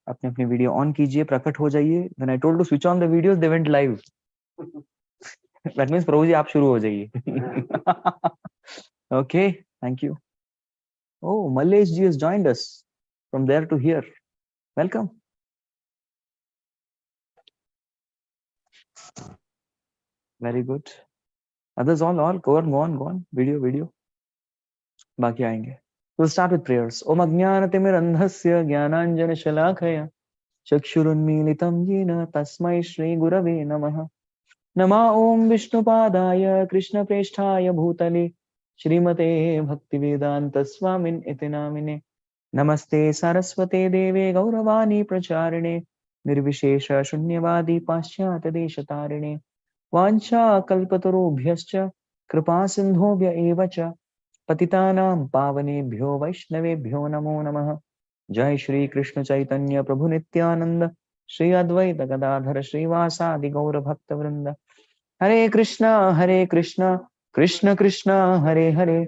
अपने अपनी video on कीजिए, प्रकट हो जाइए. When I told to switch on the videos, they went live. That means प्रभु जी आप शुरू हो जाइए. Okay, thank you. Oh, Mallesh ji has joined us from there to here. Welcome. Very good. Others all go on. Video. बाकी आएंगे. We'll start with prayers. Om Ajnanatimirandhasya Jnananjana Shalakaya Chakshurunmilitam Yena Tasmai Shri Gurave Namaha. Nama Om Vishnupadaya Krishna Presthaya Bhutale Shrimate Bhaktivedanta Swamin Iti Namine. Namaste Saraswate Deve Gauravani Pracharine Nirvishesha Shunyavadi Paschyata Deshatarine Vancha Kalpatarubhyascha Kripa Sindhobhya Evacha पतितानां पावनेभ्यो वैष्णवेभ्यो नमो नमः. जय श्री कृष्ण चैतन्य प्रभु नित्यानंद श्री अद्वैत गदाधर श्रीवासादि गौर भक्त वृंद. हरे Krishna Krishna Krishna Hare Hare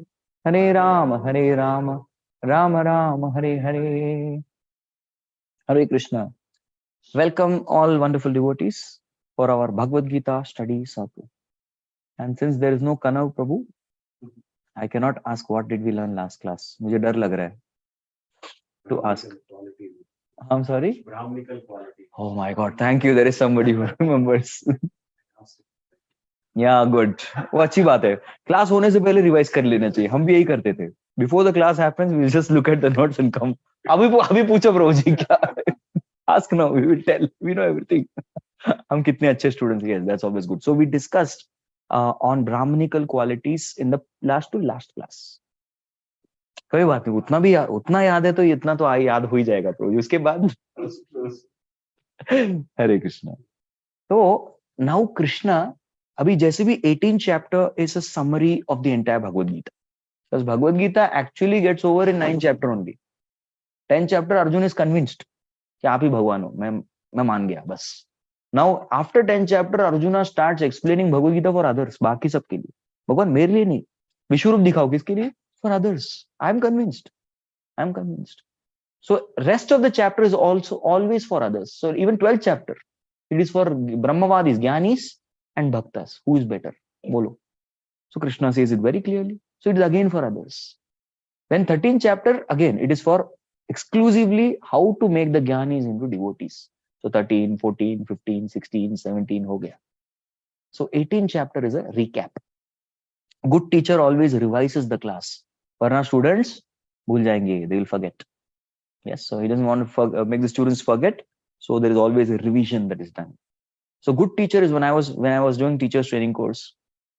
Hare Ram Ram Ram Hare Hare. Hare Krishna. Welcome all wonderful devotees for our Bhagavad Gita study circle. And since there is no Kanav Prabhu, I cannot ask what did we learn last class. मुझे डर लग रहा है to ask. I'm sorry? Brahminical quality. Oh my God, thank you. There is somebody who remembers. Yeah, good. वो अच्छी बात है. Class होने से पहले रिवाइज कर लेना चाहिए. हम भी यही करते थे. Before the class happens, we'll just look at the notes and come. अभी पूछो प्रभु जी क्या? Ask now. We will tell. We know everything. हम कितने अच्छे students हैं. Yes, that's always good. So we discussed on Brahminical qualities in the last class. कोई बात नहीं, उतना याद है तो इतना तो याद हो ही जाएगा प्रभु. उसके बाद हरे कृष्णा. तो नाउ कृष्णा अभी जैसे भी 18 chapter is a summary of the entire Bhagavad Gita. Because Bhagavad Gita actually gets over in 9 chapter only. 10 chapter Arjun is convinced कि आप ही भगवान हो, मैं मान गया बस. Now after 10 chapter Arjuna starts explaining Bhagavad Gita for others. बाकी सबके लिए. भगवान मेरे लिए नहीं, विश्वरूप दिखाओ किसके लिए? For others. I am convinced. So rest of the chapter is also always for others. So even 12th chapter, it is for Brahmavadis, Jnanis and Bhaktas. Who is better? Bolo. So Krishna says it very clearly. So it is again for others. Then 13th chapter, again, it is for exclusively how to make the Jnanis into devotees. So 13, 14, 15, 16, 17 ho gaya. So 18th chapter is a recap. Good teacher always revises the class. Varna students, bhul jayenge, they will forget. Yes, so he doesn't want to make the students forget. So there is always a revision that is done. So good teacher is when I was doing teachers training course.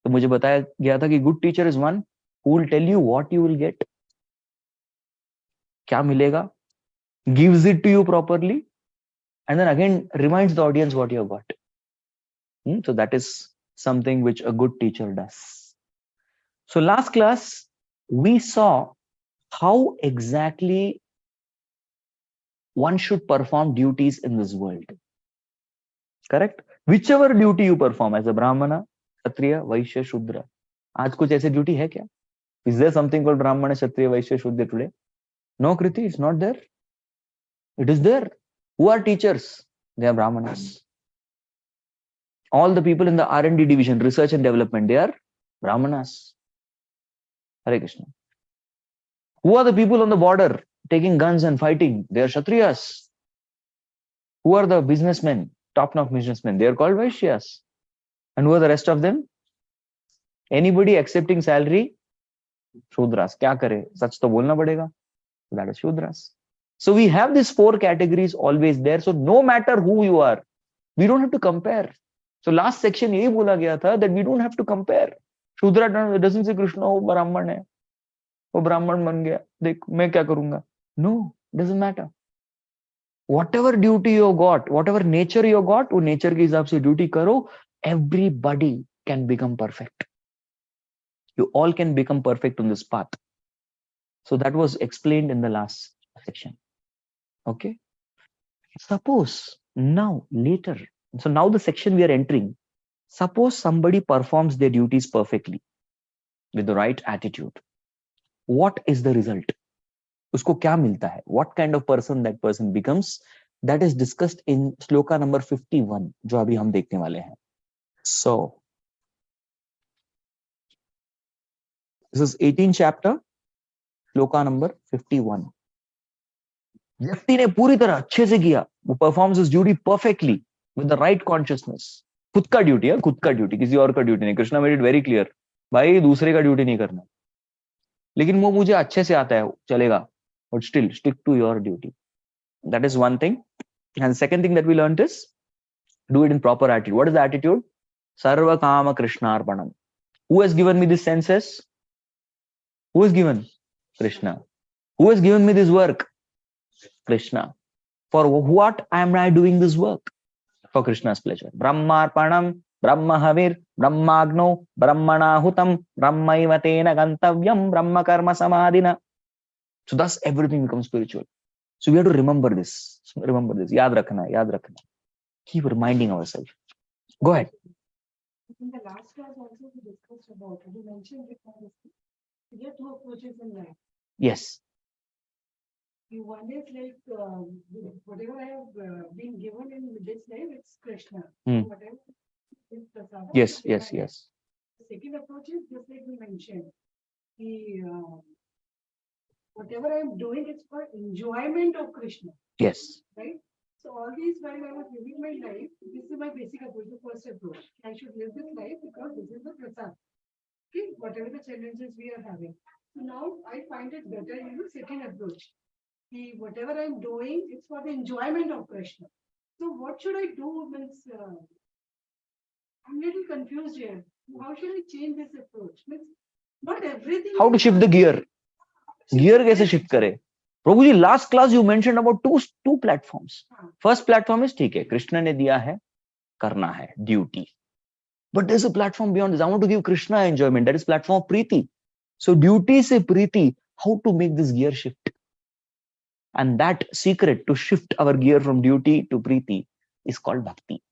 तो मुझे बताया गया था कि good teacher is one who will tell you what you will get. क्या मिलेगा? Gives it to you properly, and then again reminds the audience what you have got. So that is something which a good teacher does. So last class we saw how exactly one should perform duties in this world. Correct? Whichever duty you perform as a Brahmana, Kshatriya, Vaishya, Shudra. आज कुछ ऐसे duty है क्या? Is there something called Brahmana, Kshatriya, Vaishya, Shudra today? No, Kriti, it's not there. It is there. Who are teachers? They are Brahmanas. All the people in the R&D division, research and development, they are Brahmanas. Hare Krishna. Who are the people on the border taking guns and fighting? They are Kshatriyas. Who are the businessmen, top-notch businessmen? They are called Vaishyas. And who are the rest of them? Anybody accepting salary? Shudras. Kya kare? Sach to bolna padega. That is Shudras. So we have these 4 categories always there. So no matter who you are, we don't have to compare. So last section yehi bola gaya tha that we don't have to compare. Shudra doesn't say Krishna wo Brahman hai. वो ब्राह्मण बन गया, देख मैं क्या करूंगा? No, doesn't matter. Whatever duty you got, whatever nature you got, वो nature के हिसाब से duty करो. Everybody can become perfect. You all can become perfect on this path. So that was explained in the last section. Okay. Suppose now later, so now the section we are entering, suppose somebody performs their duties perfectly with the right attitude. What is the result? उसको क्या मिलता है? What kind of person that person becomes? That is discussed in shloka number 51, जो अभी हम देखने वाले हैं. So, this is 18th chapter, shloka number 51. व्यक्ति ने पूरी तरह अच्छे से किया, वो performs his duty perfectly with the right consciousness. खुद का ड्यूटी है, खुद का ड्यूटी, किसी और का ड्यूटी नहीं. Krishna made it very clear, भाई दूसरे का ड्यूटी नहीं करना, लेकिन वो मुझे अच्छे से आता है, चलेगा, but still stick to your duty. That is one thing. And the second thing that we learned is do it in proper attitude. What is the attitude? Sarva Kama Krishnarpanam. Who has given me these senses? Who has given? Krishna. Who has given me this work? Krishna. For what am I doing this work? For Krishna's pleasure. Brahmarpanam, Brahmahavir, Brahmagno, Brahmanahutam, Brahmaivatena Gantavyam, Brahma Karma Samadhina. So thus everything becomes spiritual. So we have to remember this. Remember this. Yaad rakhna, yaad rakhna. Keep reminding ourselves. Go ahead. In the last class also we discussed about it. You mentioned it. There are two approaches in life. Yes. One is like whatever I have been given in this life, it's Krishna. Whatever is prasada. Yes. The second approach is just like we mentioned. Whatever I am doing, it's for enjoyment of Krishna. Yes. Right? So all these while I was living my life, this is my basic approach, the first approach. I should live this life because this is the prasad. Okay, whatever the challenges we are having. So now I find it better in the second approach. Whatever I'm doing, it's for the enjoyment of Krishna. So what should I do? Means I'm a little confused here. How should I change this approach? Means not everything. How to shift the gear? Gear कैसे shift करे? प्रभु जी, last class you mentioned about two platforms. First platform is ठीक है, कृष्ण ने दिया है, करना है, duty. But there's a platform beyond this. I want to give Krishna enjoyment. That is platform of Preeti. So duty se Preeti, how to make this gear shift? And that secret to shift our gear from duty to Preeti is called Bhakti.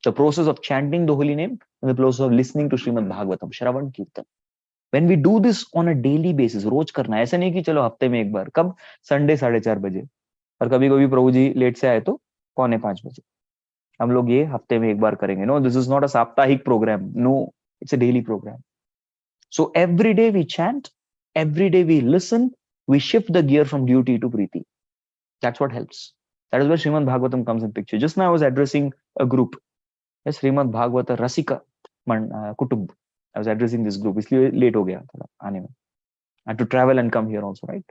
The process of chanting the holy name and the process of listening to Srimad Bhagavatam, Shravan Kirtan. When we do this on a daily basis, रोज करना है, ऐसा नहीं कि चलो हफ्ते में एक बार, कब? संडे 4:30 बजे, और कभी कभी प्रभु जी लेट से आए तो 4:45 बजे. हम लोग ये हफ्ते में एक बार करेंगे. No, this is not a साप्ताहिक program. No, it's a daily program. So every day we chant, every day we listen, we shift the gear from duty to Preeti. That's what helps. That is where Srimad Bhagavatam comes in picture. Just now I was addressing a group. Yes, Srimad Bhagavata Rasika Kutub. I was addressing this group. इसलिए late हो गया थोड़ा आने में. I had to travel and come here also, right?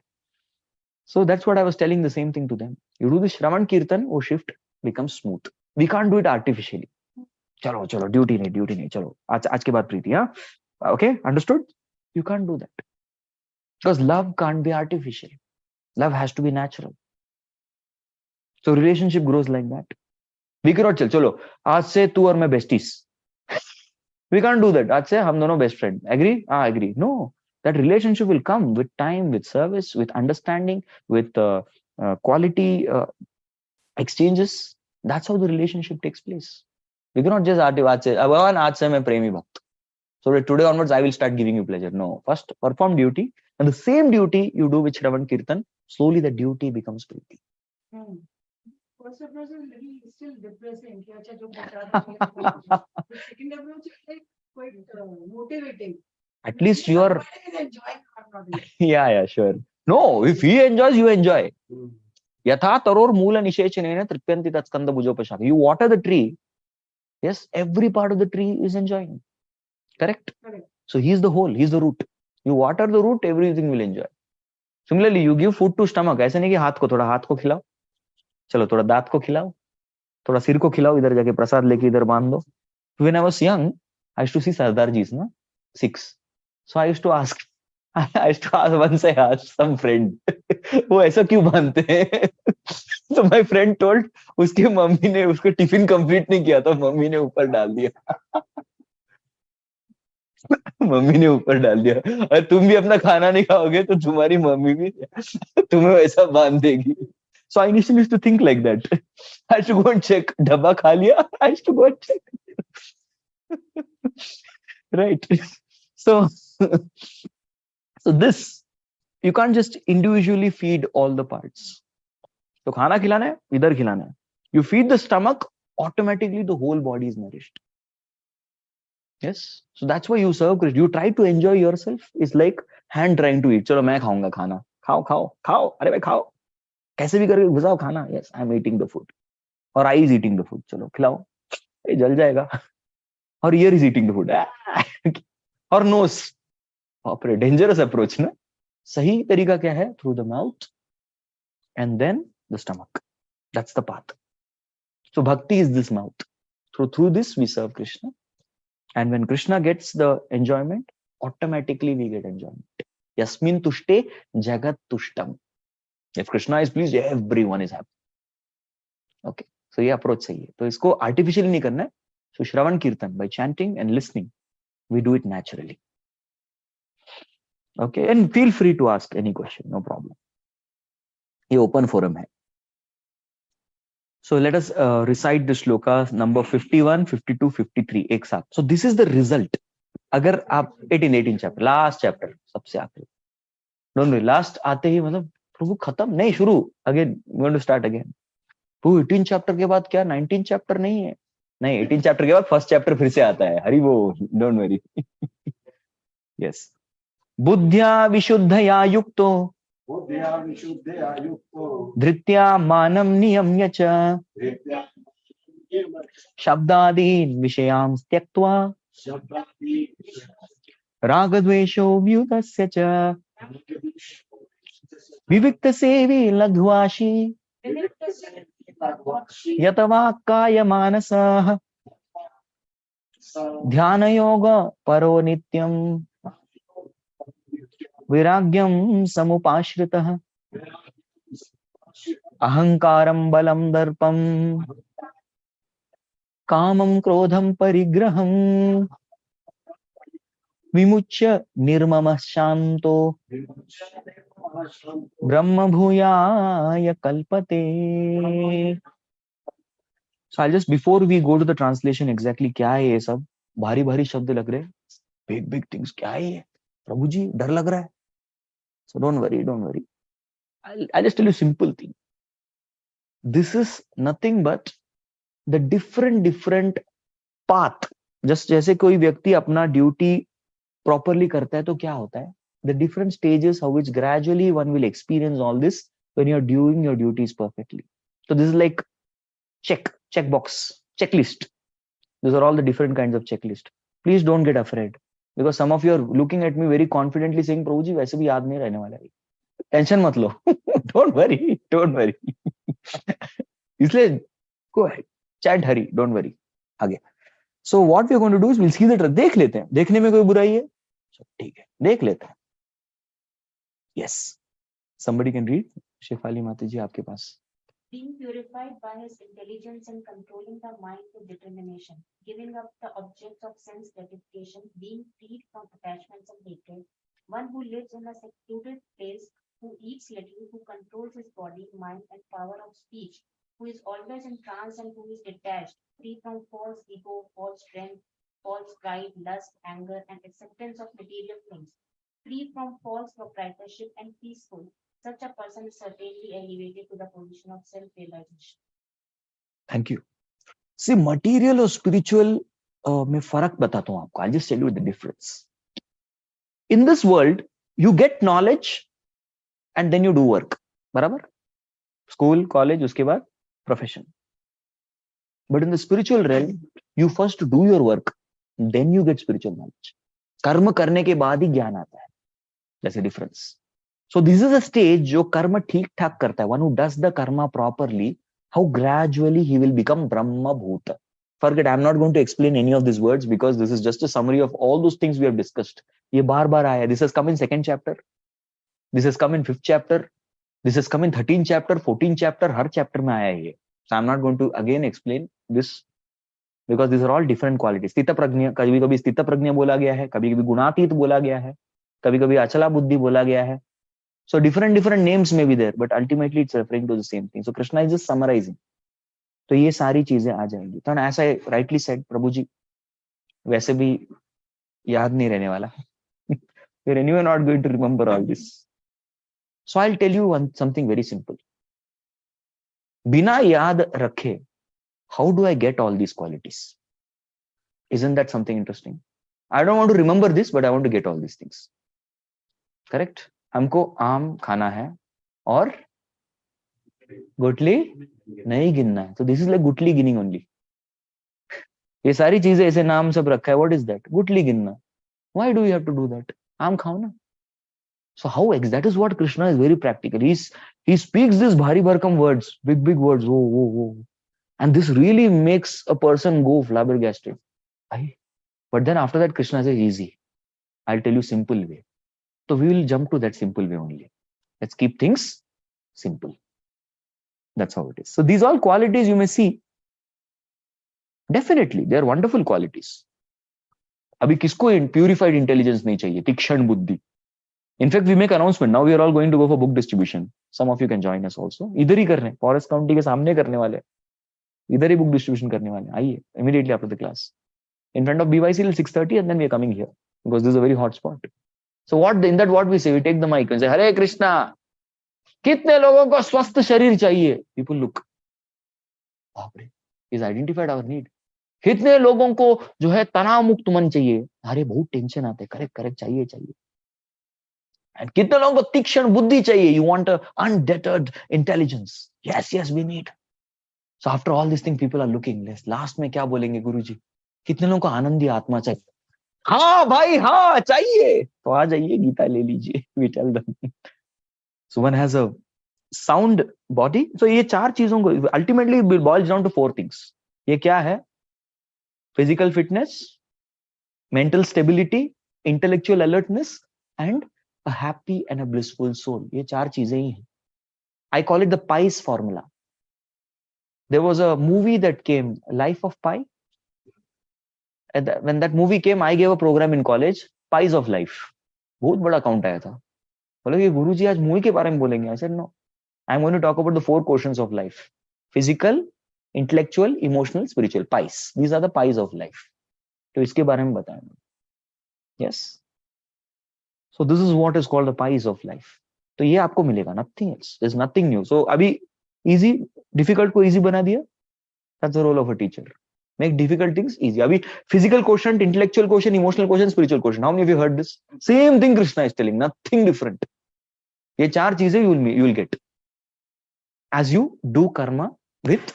So that's what I was telling the same thing to them. You do this Shravan Kirtan, वो shift becomes smooth. We can't do it artificially. चलो duty नहीं चलो आज के बाद प्रीति, हाँ? Okay, understood? You can't do that. Because love can't be artificial. Love has to be natural. So relationship grows like that. We cannot चलो आज से तू और मैं besties. We can't do that. आज से हम दोनों best friend. Agree? Agree. No. That relationship will come with time, with service, with understanding, with quality exchanges. That's how the relationship takes place. We cannot just आज से मैं प्रेमी भक्त. So today onwards, I will start giving you pleasure. No. First, perform duty. And the same duty you do with Shravan Kirtan, slowly the duty becomes Preeti. First approach is still depressing. The second approach is like quite motivating. At least you are enjoying. Yeah, sure. No, if he enjoys, you enjoy. Yatha taror moola nishechanena tripyanti tat skanda bhujopashaka. You water the tree. Yes, every part of the tree is enjoying. Correct? So he's the whole, he's the root. You water the root, everything will enjoy. Similarly, you give food to stomach. ऐसे नहीं कि हाथ को थोड़ा हाथ को खिलाओ, चलो थोड़ा दांत को खिलाओ, थोड़ा सिर को खिलाओ, इधर जाके प्रसाद लेके इधर बांध दो. When I was young, I used to see Sardarjis, na? 6. So I used to ask once I asked some friend, वो ऐसा क्यों बांधते हैं? So my friend told, उसके मम्मी ने उसको टिफिन कंप्लीट नहीं किया था, मम्मी ने ऊपर डाल दिया. मम्मी ने ऊपर डाल दिया, और तुम भी अपना खाना नहीं खाओगे तो तुम्हारी मम्मी भी तुम्हें वैसा बांध देगी. So I initially used to think like that. I used to go and check, डब्बा खा लिया? I used to go and check. Right. So this, you can't just individually feed all the parts. तो खाना खिलाना है, इधर खिलाना है. You feed the stomach, automatically the whole body is nourished. Yes. So that's why you serve Krishna. You try to enjoy yourself. It's like hand trying to eat. चलो मैं खाऊंगा खाना. खाओ खाओ खाओ. अरे भाई खाओ. कैसे भी करके घुसाओ खाना. Yes, I'm eating the food. और I is eating the food. चलो खिलाओ. ये जल जाएगा. और ear is eating the food. और nose. बाप रे, dangerous approach ना. सही तरीका क्या है? Through the mouth and then the stomach. That's the path. So bhakti is this mouth. Through this we serve Krishna. And when Krishna gets the enjoyment, automatically we get enjoyment. Yasmin tushte jagat tushtam. If Krishna is pleased, everyone is happy. Okay. So ये approach सही है. तो इसको artificially नहीं करना है. So Shravan Kirtan, by chanting and listening, we do it naturally. Okay. And feel free to ask any question. No problem. ये open forum है. So let us recite the shlokas number 51, 52, 53 एक साथ. So this is the result. अगर आप 18 chapter, last chapter, सबसे आखिरी. Don't worry, last आते ही मतलब प्रभु खत्म नहीं, शुरू. Again, we want to start again. Prabhu 18 chapter के बाद क्या 19 chapter नहीं है. नहीं, 18 chapter के बाद first chapter फिर से आता है. हरि बोल. Don't worry. Yes. बुद्ध्या विशुद्धया युक्तो धृत्या मानं नियम्य च शब्दादीन् विषयान् त्यक्त्वा रागद्वेषो व्युतस्य च विविक्तसेवी लघ्वाशी यतवाक्कायमानसः ध्यानयोग परो नित्यं विराग्यं समुपाश्रितः अहंकारं बलं दर्पं कामं क्रोधं परिग्रहं विमुच्य निर्ममः शांतो ब्रह्मभूयाय कल्पते. So I'll just, before we go to the translation, exactly क्या है ये सब भारी भारी शब्द लग रहे हैं, big things, क्या है ये प्रभु जी, डर लग रहा है. So don't worry. I'll just tell you simple thing. This is nothing but the different path. Just जैसे कोई व्यक्ति अपना ड्यूटी properly करता है तो क्या होता है, the different stages how which gradually one will experience all this when you're doing your duties perfectly. So this is like checkbox, checklist. These are all the different kinds of checklist. Please don't get afraid, because some of you are looking at me very confidently saying, प्रभु जी वैसे भी याद नहीं रहने वाला है. Tension मत लो. Don't worry. इसलिए go ahead, chat Hari, don't worry. आगे. So what we're going to do is we'll see the truth. देख लेते हैं. देखने में कोई बुराई है? ठीक है, देख लेते हैं. Yes. Somebody can read. Shefali माता जी आपके पास. Being purified by his intelligence and controlling the mind to determination, giving up the objects of sense gratification, being freed from attachments and hatred, one who lives in a secluded place, who eats little, who controls his body, mind, and power of speech, who is always in trance and who is detached, free from false ego, false strength, false pride, lust, anger, and acceptance of material things, free from false proprietorship and peaceful. Such a person is certainly elevated to the position of self-realization. Thank you. See, material और spiritual में फर्क बताता हूँ आपको. I'll just tell you the difference. In this world, you get knowledge and then you do work. बराबर? School, college, उसके बाद profession. But in the spiritual realm, you first do your work, then you get spiritual knowledge. कर्म करने के बाद ही ज्ञान आता है. That's the difference. So this is a stage जो कर्म ठीक ठाक करता है. One who does the karma properly, how gradually he will become Brahma Bhuta. Forget, I'm not going to explain any of these words because this is just a summary of all those things we have discussed. ये बार बार आया. This has come in 2nd chapter. This has come in 5th chapter. This has come in 13th chapter, 14th chapter. Her chapter में आया है ये. So I'm not going to again explain this because these are all different qualities. स्थित प्रज्ञा, कभी कभी स्थित प्रज्ञा बोला गया है, कभी कभी गुणातीत बोला गया है, कभी कभी अचला बुद्धि बोला गया है. So different names may be there, but ultimately it's referring to the same thing. So Krishna is just summarizing. तो ये सारी चीजें आ जाएंगी. तो ऐसा rightly said, प्रभु जी वैसे भी याद नहीं रहने वाला. We're anyway not going to remember all this. So I'll tell you something very simple. बिना याद रखे, how do I get all these qualities? Isn't that something interesting? I don't want to remember this, but I want to get all these things. Correct? हमको आम खाना है और गुटली नहीं गिनना है. So this is like गुटली गिनिंग only. ये सारी चीजें ऐसे नाम सब रखा है. What is that? गुटली गिनना. Why do you have to do that? आम खाओ ना. So how that is what Krishna is very practical. He speaks these bhari bharkam words, big words. Oh. And this really makes a person go flabbergasted. But then after that, Krishna says, easy. I'll tell you simple way. So we will jump to that simple way only. Let's keep things simple. That's how it is. So these all qualities you may see. Definitely, they are wonderful qualities. अभी किसको purified intelligence नहीं चाहिए, तीक्ष्ण बुद्धि. In fact, we make announcement. Now we are all going to go for book distribution. Some of you can join us also. इधर ही कर रहे हैं, Forest County के सामने करने वाले. इधर ही book distribution करने वाले. आइए, immediately after the class. In front of BYC till 6:30, and then we are coming here because this is a very hot spot. So what we say, we take the mic and say, Hare Krishna. कितने लोगों को स्वस्थ शरीर चाहिए? People look. He's identified our need. कितने लोगों को जो है तनाव मुक्त मन चाहिए? अरे बहुत टेंशन आते, करेक्ट चाहिए. And कितने लोगों को तीक्ष्ण बुद्धि चाहिए? You want a undeterred intelligence. Yes, we need. So after all these things, people are looking. Last में क्या बोलेंगे गुरुजी? कितने लोगों को आनंदी आत्मा चाहिए? हाँ भाई, हाँ चाहिए. तो आ जाइए, गीता ले लीजिए. We tell them. So one has a sound body. So ये चार चीजों को ultimately it boils down to 4 things. ये क्या है? Physical fitness, mental stability, intellectual alertness, and a happy and a blissful soul. ये चार चीजें ही हैं. I call it the Pi's formula. There was a movie that came, Life of Pi. When that movie came, I gave a program in college, Pi's of Life. बहुत बड़ा count आया था. बोले कि गुरुजी आज मूवी के बारे में बोलेंगे. I said no. I'm going to talk about the 4 quotients of life: physical, intellectual, emotional, spiritual. Pi's. These are the Pi's of life. तो इसके बारे में बताएं. Yes. So this is what is called the Pi's of life. तो ये आपको मिलेगा. Nothing else. There's nothing new. So अभी easy, difficult को easy बना दिया. That's the role of a teacher. Make difficult things easy. Abhi physical quotient, intellectual quotient, emotional quotient, spiritual quotient. How many of you heard this? Same thing Krishna is telling, nothing different. ये चार चीजें you will get as you do karma with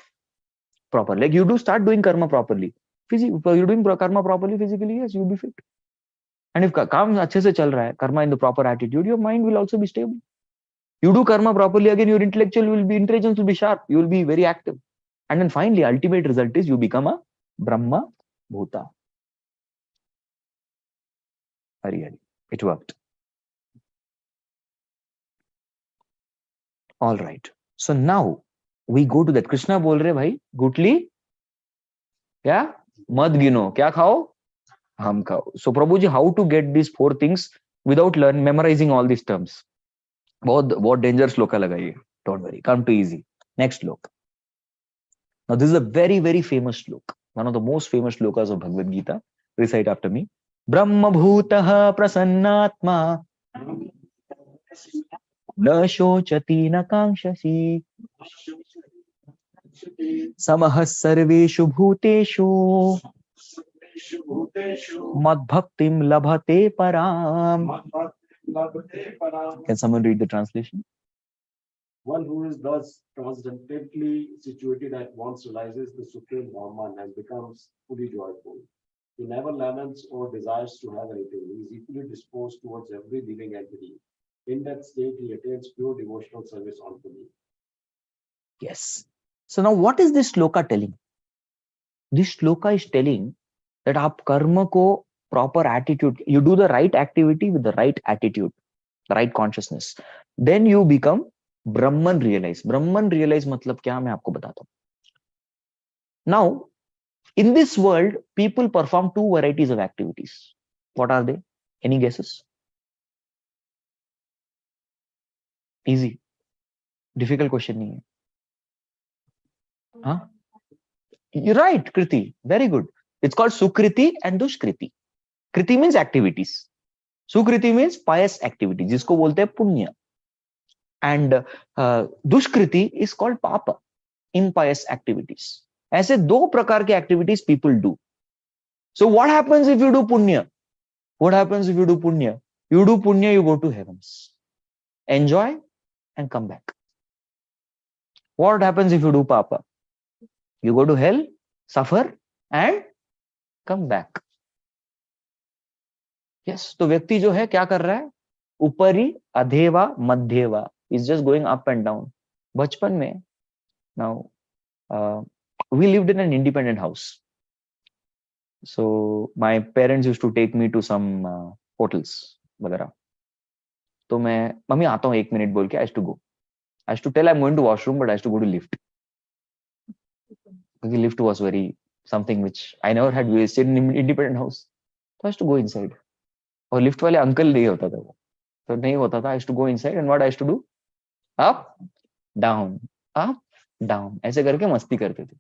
proper. Like you do start doing karma properly. You're doing karma properly physically, yes, you'll be fit. And if काम अच्छे से चल रहा है, karma in the proper attitude, your mind will also be stable. You do karma properly, again your intelligence will be sharp. You will be very active. And then finally, ultimate result is you become a Brahma Bhuta. Hari. It worked. All right. So now we go to that. Krishna बोल रहे भाई गुटली क्या मत गिनो, क्या खाओ हम खाओ. So Prabhuji, how to get these 4 things without memorizing all these terms? बहुत dangerous श्लोका लगा ये. Don't worry, come to easy. Next श्लोक. Now this is a very, very famous shloka. One of the most famous shlokas of Bhagavad Gita. Recite after me. Brahma bhutaha prasannatma na shochati na kankshasi samah sarveshu bhuteshu mad bhaktim labhate param. Can someone read the translation? One who is thus transcendently situated at once realizes the supreme Brahman and becomes fully joyful. He never laments or desires to have anything. He is equally disposed towards every living entity. In that state, he attains pure devotional service unto me. Yes. So now what is this shloka telling? This shloka is telling that आप कर्म को proper attitude, you do the right activity with the right attitude, the right consciousness. Then you become Brahman realize. Brahman realize मतलब क्या मैं आपको बताता हूँ. Now, in this world, people perform 2 varieties of activities. What are they? Any guesses? Easy. Difficult question नहीं है. Huh? You're right, Kriti. Very good. It's called Sukriti and Dushkriti. Kriti means activities. Sukriti means pious activities. जिसको बोलते हैं पुण्य. And Dushkriti is called Papa. impious activities. ऐसे दो प्रकार के activities people do. So what happens if you do punya? What happens if you do punya? You do punya, you go to heavens, enjoy and come back. What happens if you do papa? You go to hell, suffer and come back. Yes, तो व्यक्ति जो है क्या कर रहा है? ऊपरी, अधेवा, मध्यवा is just going up and down. बचपन में, now we lived in an independent house. So my parents used to take me to some hotels वगैरह. तो मैं मम्मी आता हूँ 1 minute बोल के I used to go. I used to tell I'm going to washroom, but I used to go to lift. Because lift was very something which I never had wasted in independent house. So I used to go inside. और lift वाले uncle नहीं होता था वो, तो नहीं होता था. I used to go inside and what I used to do? Up, down, ऐसे करके मस्ती करते थे.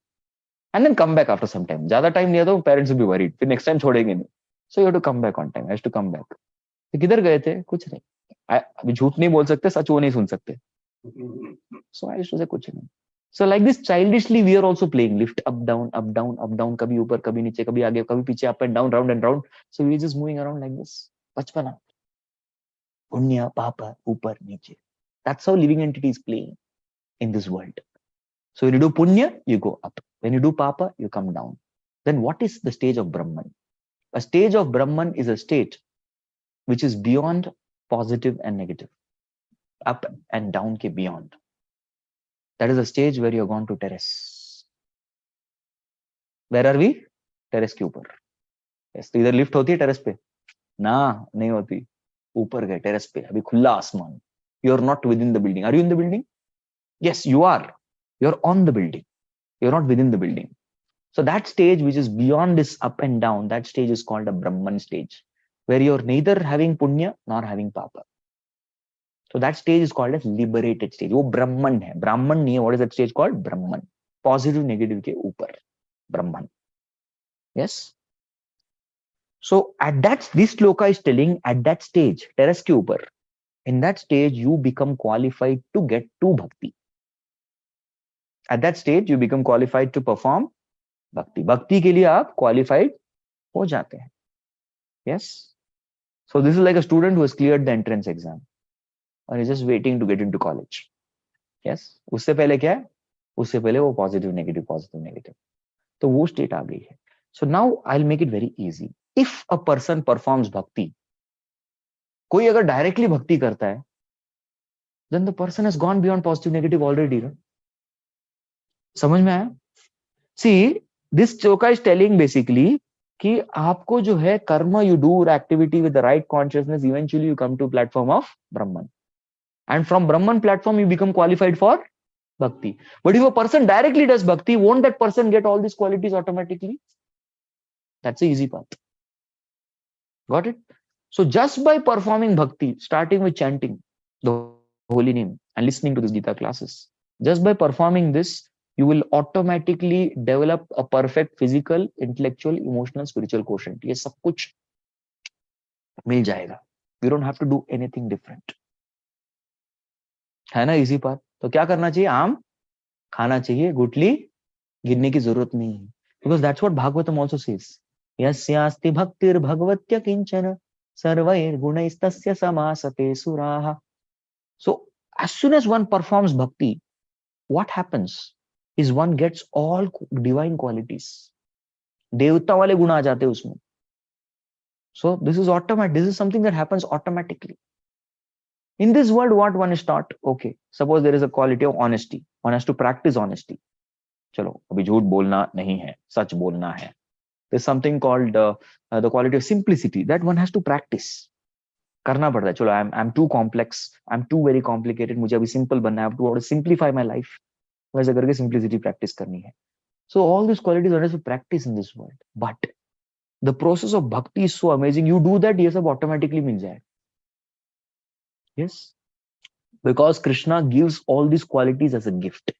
And then come back after some time. ज्यादा टाइम नहीं था तो parents will be worried. फिर next time छोड़ेंगे नहीं. So you have to come back on time. I used to come back. तो किधर गए थे? कुछ नहीं. अभी झूठ नहीं बोल सकते, सच वो नहीं सुन सकते. So I used to say कुछ नहीं. So like this childishly we are also playing lift up down up down up down, कभी ऊपर कभी नीचे कभी आगे कभी पीछे, up and down round and round. So we are just moving around like this. बचपना, पुण्य पापा ऊपर नीचे. That's how living entity is playing in this world. So when you do punya, you go up. When you do papa, you come down. Then what is the stage of Brahman? A stage of Brahman is a state which is beyond positive and negative, up and down ke beyond. That is a stage where you have gone to terrace. Where are we? Terrace के ऊपर. Yes, तो इधर lift होती है terrace पे? ना, नहीं होती. ऊपर गए टेरेस पे, अभी खुला आसमान. You are not within the building. Are you in the building? Yes, you are. You are on the building. You are not within the building. So that stage which is beyond this up and down, that stage is called a Brahman stage, where you are neither having punya nor having papa. So that stage is called as liberated stage. वो Brahman है. Brahman नहीं है. What is that stage called? Brahman. Positive, negative के ऊपर. Brahman. Yes. So at that, this sloka is telling at that stage, terrace के ऊपर, in that stage you become qualified to get to bhakti. At that stage you become qualified to perform bhakti. Bhakti के लिए आप qualified हो जाते हैं. Yes. So this is like a student who has cleared the entrance exam and is just waiting to get into college. Yes. उससे पहले क्या है? उससे पहले वो positive, negative, positive, negative. तो वो state आ गई है. So now I'll make it very easy. If a person performs bhakti, कोई अगर directly bhakti करता है, then the person has gone beyond positive, negative already. Right? समझ में आया? See, this sloka is telling basically कि आपको जो है कर्म, you do activity with the right consciousness, eventually you come to platform of Brahman. And from Brahman platform, you become qualified for bhakti. But if a person directly does bhakti, won't that person get all these qualities automatically? That's the easy path. Got it? So just by performing bhakti, starting with chanting the holy name and listening to these Gita classes, just by performing this, you will automatically develop a perfect physical, intellectual, emotional, spiritual quotient. ये सब कुछ मिल जाएगा. You don't have to do anything different. है ना easy path? तो क्या करना चाहिए? आम खाना चाहिए, गुटली गिनने की जरूरत नहीं है. Because that's what Bhagavatam also says. यस्यास्ति भक्तिर् भगवत्य kitchen सर्वैर् गुणैस्तस्य समासते सुराः. So as soon as one performs bhakti, what happens is one gets all divine qualities. देवता वाले गुण आ जाते हैं उसमें. So this is automatic. This is something that happens automatically. In this world, what one is taught? Okay, suppose there is a quality of honesty. One has to practice honesty. चलो, अभी झूठ बोलना नहीं है, सच बोलना है. There's something called the quality of simplicity that one has to practice. करना पड़ता है. चलो, I'm too complex. I'm too very complicated. मुझे अभी simple बनना है. I have to simplify my life. वैसे करके simplicity practice करनी है. So all these qualities are to practice in this world. But the process of bhakti is so amazing. You do that, ये सब automatically मिल जाएगा. Yes, because Krishna gives all these qualities as a gift.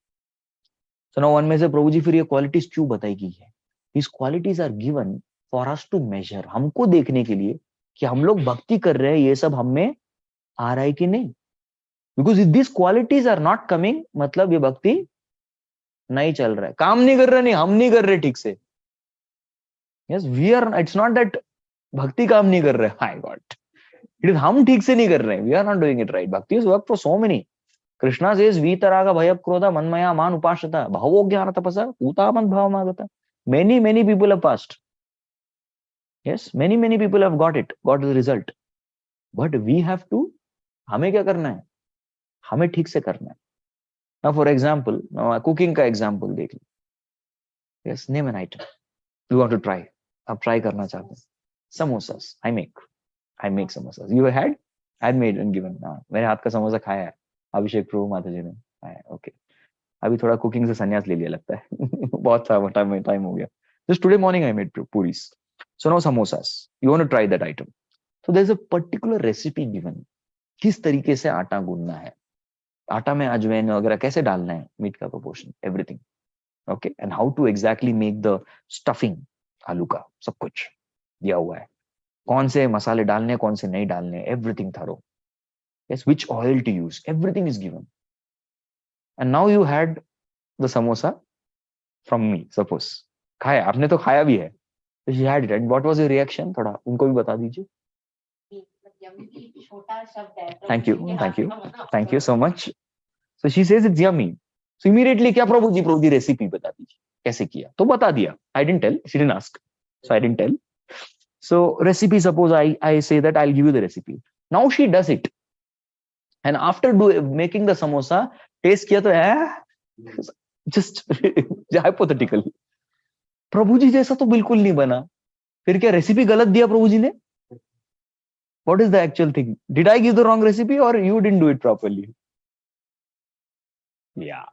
So now one may say, प्रभु जी फिर ये qualities क्यों बताई गई है? These qualities are given for us to measure. हमको देखने के लिए कि हम लोग भक्ति कर रहे हैं, ये सब हम में आ रहा है कि नहीं. Because if these qualities are not coming, मतलब ये भक्ति नहीं चल रहा है, काम नहीं कर रहा, नहीं हम नहीं कर रहे ठीक से. Yes we are, it's not that भक्ति काम नहीं कर रहे, हाय गॉड, इट इज हम ठीक से नहीं कर रहे हैं, we are not doing it right. Bhakti is work for so many. Krishna says वीतराग भय क्रोध मनमया मान उपासता भावो ज्ञान तपसा पूतामन भावमागता. Many people have passed. Yes, many people have got the result. But we have to, हमें क्या करना है, हमें ठीक से करना है. Now for example, cooking का example देख लो. Yes, name an item you want to try. आप try करना चाहते हैं. Samosas. I make samosas. You had? I had made and given. मेरे हाथ का समोसा खाया है अभिषेक प्रभु माता जी ने. ओके, अभी थोड़ा कुकिंग से संन्यास ले लिया लगता है. बहुत टाइम हो गया. Just today morning I made puris. So now samosas. You want to try that item. So there's a particular recipe given. किस तरीके से आटा गूंदना है, आटा में अजवाइन वगैरह कैसे डालना है, मीट का proportion, everything. Okay, and how to exactly make the stuffing, आलू का सब कुछ दिया हुआ है. कौन से मसाले डालने हैं, कौन से नहीं डालने, everything thorough. Yes, which oil to use, everything is given. And now you had the samosa from me, suppose. खाया, आपने तो खाया भी है. So she had it. And what was your reaction? थोड़ा उनको भी बता दीजिए. छोटा शब्द है. Thank you so much. So she says it's yummy. So immediately क्या प्रभु जी रेसिपी बता दीजिए कैसे किया. तो बता दिया. I didn't tell. She didn't ask. So I didn't tell. So recipe, suppose I say that I'll give you the recipe. Now she does it. And after making the samosa, taste किया तो just hypothetically. प्रभु जी जैसा तो बिल्कुल नहीं बना. फिर क्या recipe गलत दिया प्रभु जी ने? What is the actual thing? Did I give the wrong recipe or you didn't do it properly? Yeah,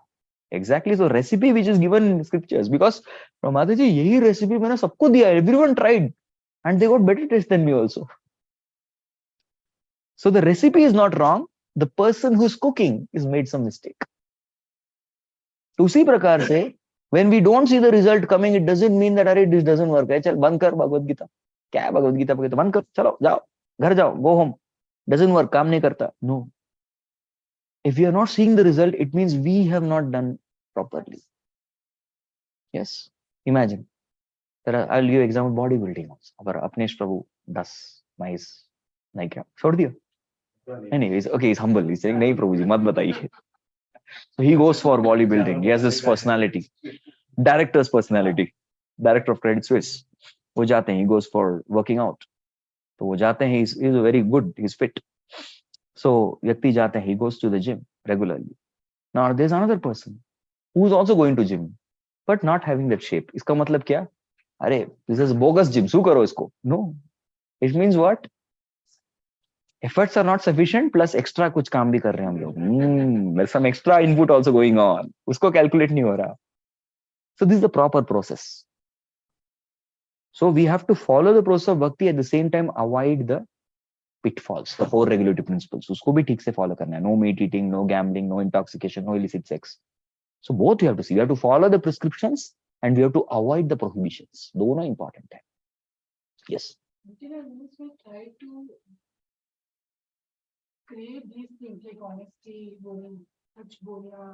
exactly. So recipe which is given in scriptures, because Mata ji यही recipe मैंने सबको दिया. Everyone tried and they got better taste than me also. So the recipe is not wrong. The person who's cooking is made some mistake. तो उसी प्रकार से when we don't see the result coming, it doesn't mean that अरे this doesn't work. चल बंद कर भगवद गीता. क्या है भगवद गीता पे, तो बंद कर, चलो जाओ घर जाओ, go home. Doesn't work, काम नहीं करता. No. If we are not seeing the result, it means we have not done properly. Yes. Imagine. I'll give example bodybuilding also. अगर अपनेश प्रभु 10 माइस नहीं क्या छोड़ दिया. Anyways, okay, he's humble. He's saying नहीं प्रभु जी मत बताइए. So he goes for bodybuilding. He has this personality, director's personality, director of Credit Suisse. वो जाते हैं, he goes for working out. तो वो जाते हैं, he's very good, he's fit. So व्यक्ति जाते हैं, he goes to the gym regularly. Now there's another person who's also going to gym, but not having that shape. इसका मतलब क्या? अरे this is bogus gym, शू करो इसको? No. It means what? Efforts are not sufficient, plus extra कुछ काम भी कर रहे हैं हम लोग. There's some extra input also going on. उसको calculate नहीं हो रहा. So this is the proper process. So we have to follow the process of bhakti, at the same time avoid the pitfalls, the 4 regulative principles. उसको भी ठीक से follow करना है. No meat eating, no gambling, no intoxication, no illicit sex. So both you have to see. You have to follow the prescriptions and we have to avoid the prohibitions. दोनों important है. Yes. Try to create these things like honesty, सच बोलना,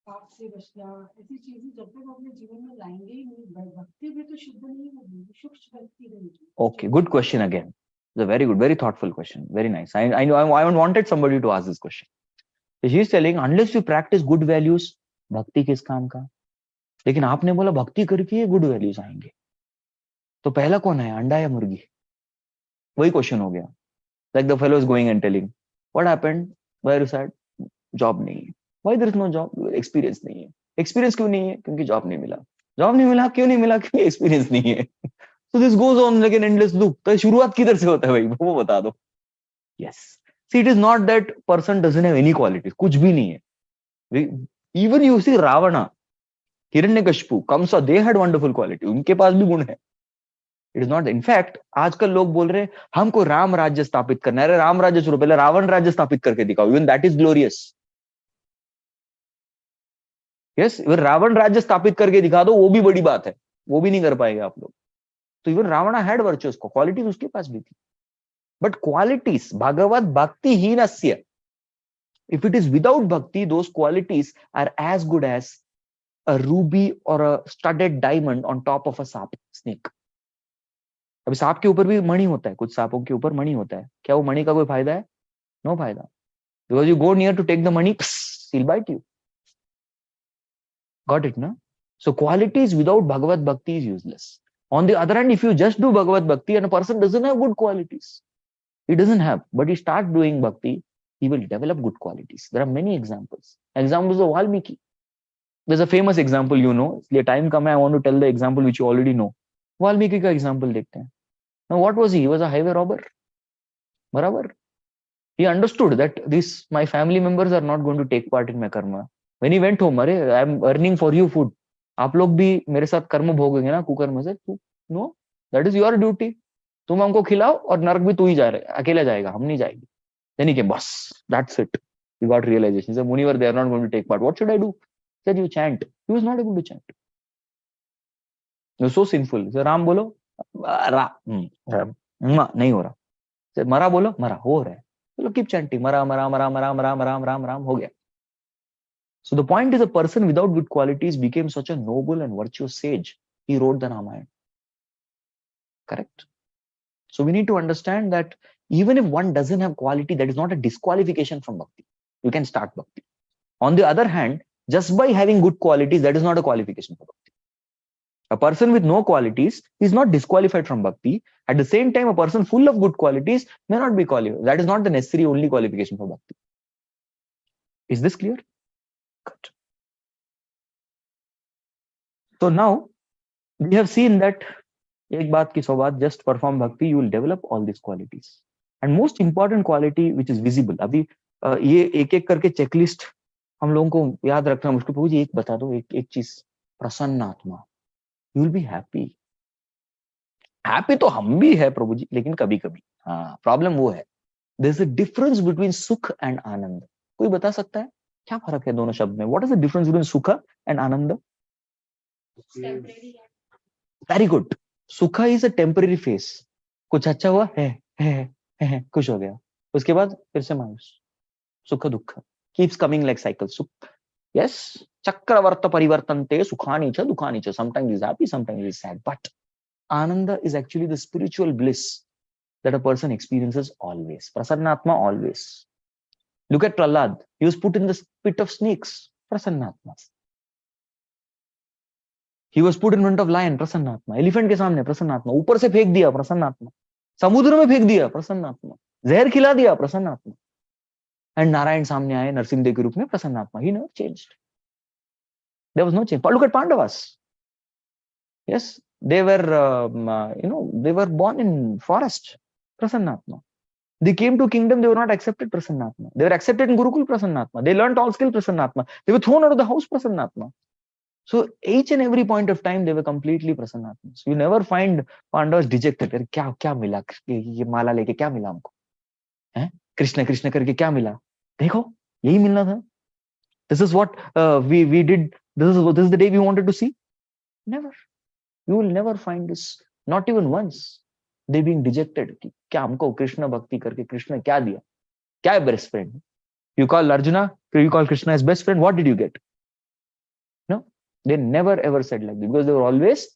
पाप से बचना, ऐसी चीजें जब तक अपने जीवन में लाएंगे ही नहीं, भक्ति भी तो शुद्ध नहीं होगी, सूक्ष्म भक्ति रहेगी. Okay, good question again. It's a very good, very thoughtful question. Very nice. I know I wanted somebody to ask this question. So she's telling, unless you practice good values, भक्ति किस काम का? लेकिन आपने बोला भक्ति करके good values आएंगे. तो पहला कौन है, अंडा या मुर्गी? वही क्वेश्चन हो गया. Like the fellow is going and telling, what happened? Why are you sad? Job नहीं है. Why there is no job? Experience नहीं है. Experience क्यों नहीं है? क्योंकि job नहीं मिला. Job नहीं मिला, क्यों नहीं मिला? क्योंकि experience नहीं है. So this goes on like an endless loop. तो शुरुआत किधर से होता है भाई? वो बता दो. Yes. See, it is not that person doesn't have any qualities. कुछ भी नहीं है. Even you see Ravana, Hiranyakashipu, Kansa, they had wonderful quality. उनके पास भी गुण है. It is not. In fact, आजकल लोग बोल रहे हैं हमको राम राज्य स्थापित करना है. अरे राम राज्य छोड़ो, पहले रावण राज्य स्थापित करके दिखाओ. Even that is glorious. Yes, even Ravana राज्य स्थापित करके दिखा दो, वो भी बड़ी बात है. वो भी नहीं कर पाएंगे आप लोग. तो इवन रावण हैड वर्चुअस, को क्वालिटीज उसके पास भी थी. बट क्वालिटीज भगवत भक्ति हीनस्य, if it is without bhakti, those qualities are as good as a ruby or a studded diamond on top of a snake. अभी सांप के ऊपर भी मणि होता है, कुछ सांपों के ऊपर मणि होता है, क्या वो मणि का कोई फायदा है? नो फायदा, because you go near to take the mani, he'll bite you. Got it, no? So qualities without Bhagavad Bhakti is useless. On the other hand, if you just do Bhagavad Bhakti and a person doesn't have good qualities, he doesn't have, but he starts doing Bhakti, he will develop good qualities. There are many examples. Examples of Valmiki. There's a famous example, you know. इसलिए time come, I want to tell the example which you already know. Valmiki का example देखते हैं. Now what was he? He was a highway robber. बराबर. He understood that my family members are not going to take part in my karma. When he went home, अरे I am earning for you food. आप लोग भी मेरे साथ कर्म भोगेंगे ना कुकर्म से. No, that is your duty. तुम हमको खिलाओ और नरक भी तू ही जा रहे, अकेला जाएगा, हम नहीं जाएंगे. Then he came, boss, that's it. He got realization. He said, Munivar, they are not going to take part. What should I do? He said, you chant. He was not able to chant. It was so sinful. He said, Ram bolo. नहीं हो रहा. Said, मरा बोलो, मरा हो रहा है. चलो keep chanting. मरा मरा मरा मरा मरा मरा राम राम हो गया. So the point is, a person without good qualities became such a noble and virtuous sage. He wrote the Ramayana. Correct? So we need to understand that even if one doesn't have quality, that is not a disqualification from bhakti. You can start bhakti. On the other hand, just by having good qualities, that is not a qualification for bhakti. A person with no qualities is not disqualified from bhakti. At the same time, a person full of good qualities may not be qualified. That is not the necessary only qualification for bhakti. Is this clear? Good. So now we have seen that एक बात की सौ बात, just perform bhakti, you will develop all these qualities. And most important quality which is visible. अभी ये एक एक करके checklist हम लोगों को याद रखना मुश्किल. प्रभु जी एक बता दो, एक चीज, प्रसन्न आत्मा. You will be happy. Happy तो हम भी है प्रभु जी, लेकिन कभी कभी हाँ प्रॉब्लम वो है. There is a difference between सुख and आनंद. कोई बता सकता है क्या फर्क है दोनों शब्द में? What is the difference between sukha and ananda? Very good. Sukha is a temporary phase. कुछ अच्छा हुआ है, खुश हो गया, उसके बाद फिर से मायूस. सुख दुख keeps coming like cycle. Yes, chakravarta parivartante sukhani cha dukhani cha. Sometimes he's happy, sometimes he's sad. But ananda is actually the spiritual bliss that a person experiences always. Prasannatma always. Look at Prahlad. He was put in the pit of snakes. Prasannatma. He was put in front of lion. Prasannatma. Elephant के सामने प्रसन्नात्मा. ऊपर से फेंक दिया प्रसन्नात्मा. समुद्र में फेंक दिया प्रसन्नात्मा. जहर खिला दिया प्रसन्नात्मा. And Narayan सामने आए नरसिंहदेव के रूप में प्रसन्नात्मा. He never changed. There was no change. But look at Pandavas. Yes, they were, they were born in forest. Prasannatma. They came to kingdom, they were not accepted Prasannatma. They were accepted in Gurukul Prasannatma. They learned all skill Prasannatma. They were thrown out of the house Prasannatma. So each and every point of time, they were completely Prasannatma. So you never find Pandavas dejected. क्या मिला? ये माला लेके क्या मिला हमको? कृष्ण कृष्ण करके क्या मिला? देखो यही मिलना था. This is what we did. This is the day we wanted to see. Never. You will never find this. Not even once. They being dejected. क्या हमको कृष्ण भक्ति करके कृष्ण क्या दिया? क्या है best friend? You call Arjuna, you call Krishna as best friend. What did you get? No, they never ever said like that, because they were always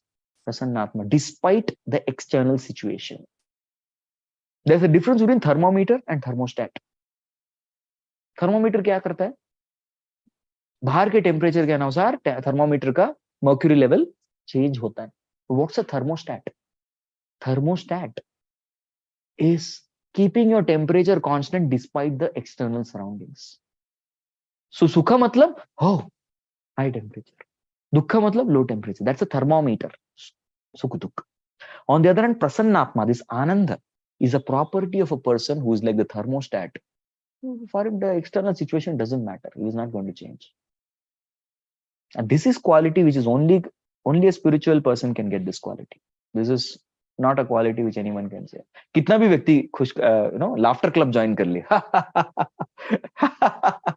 Prasannatma, despite the external situation. There's a difference between thermometer and thermostat. Thermometer क्या करता है? बाहर के temperature के अनुसार thermometer का mercury level change होता है. What's a thermostat? Thermostat is keeping your temperature constant despite the external surroundings. So sukha matlab high temperature. Dukha matlab low temperature. That's a thermometer. Sukha dukha. On the other hand, prasannatma, this ananda, is a property of a person who is like the thermostat. For him, the external situation doesn't matter. He is not going to change. And this is quality which is only a spiritual person can get this quality. This is not a quality which anyone can say. कितना भी व्यक्ति खुश laughter club join कर ले.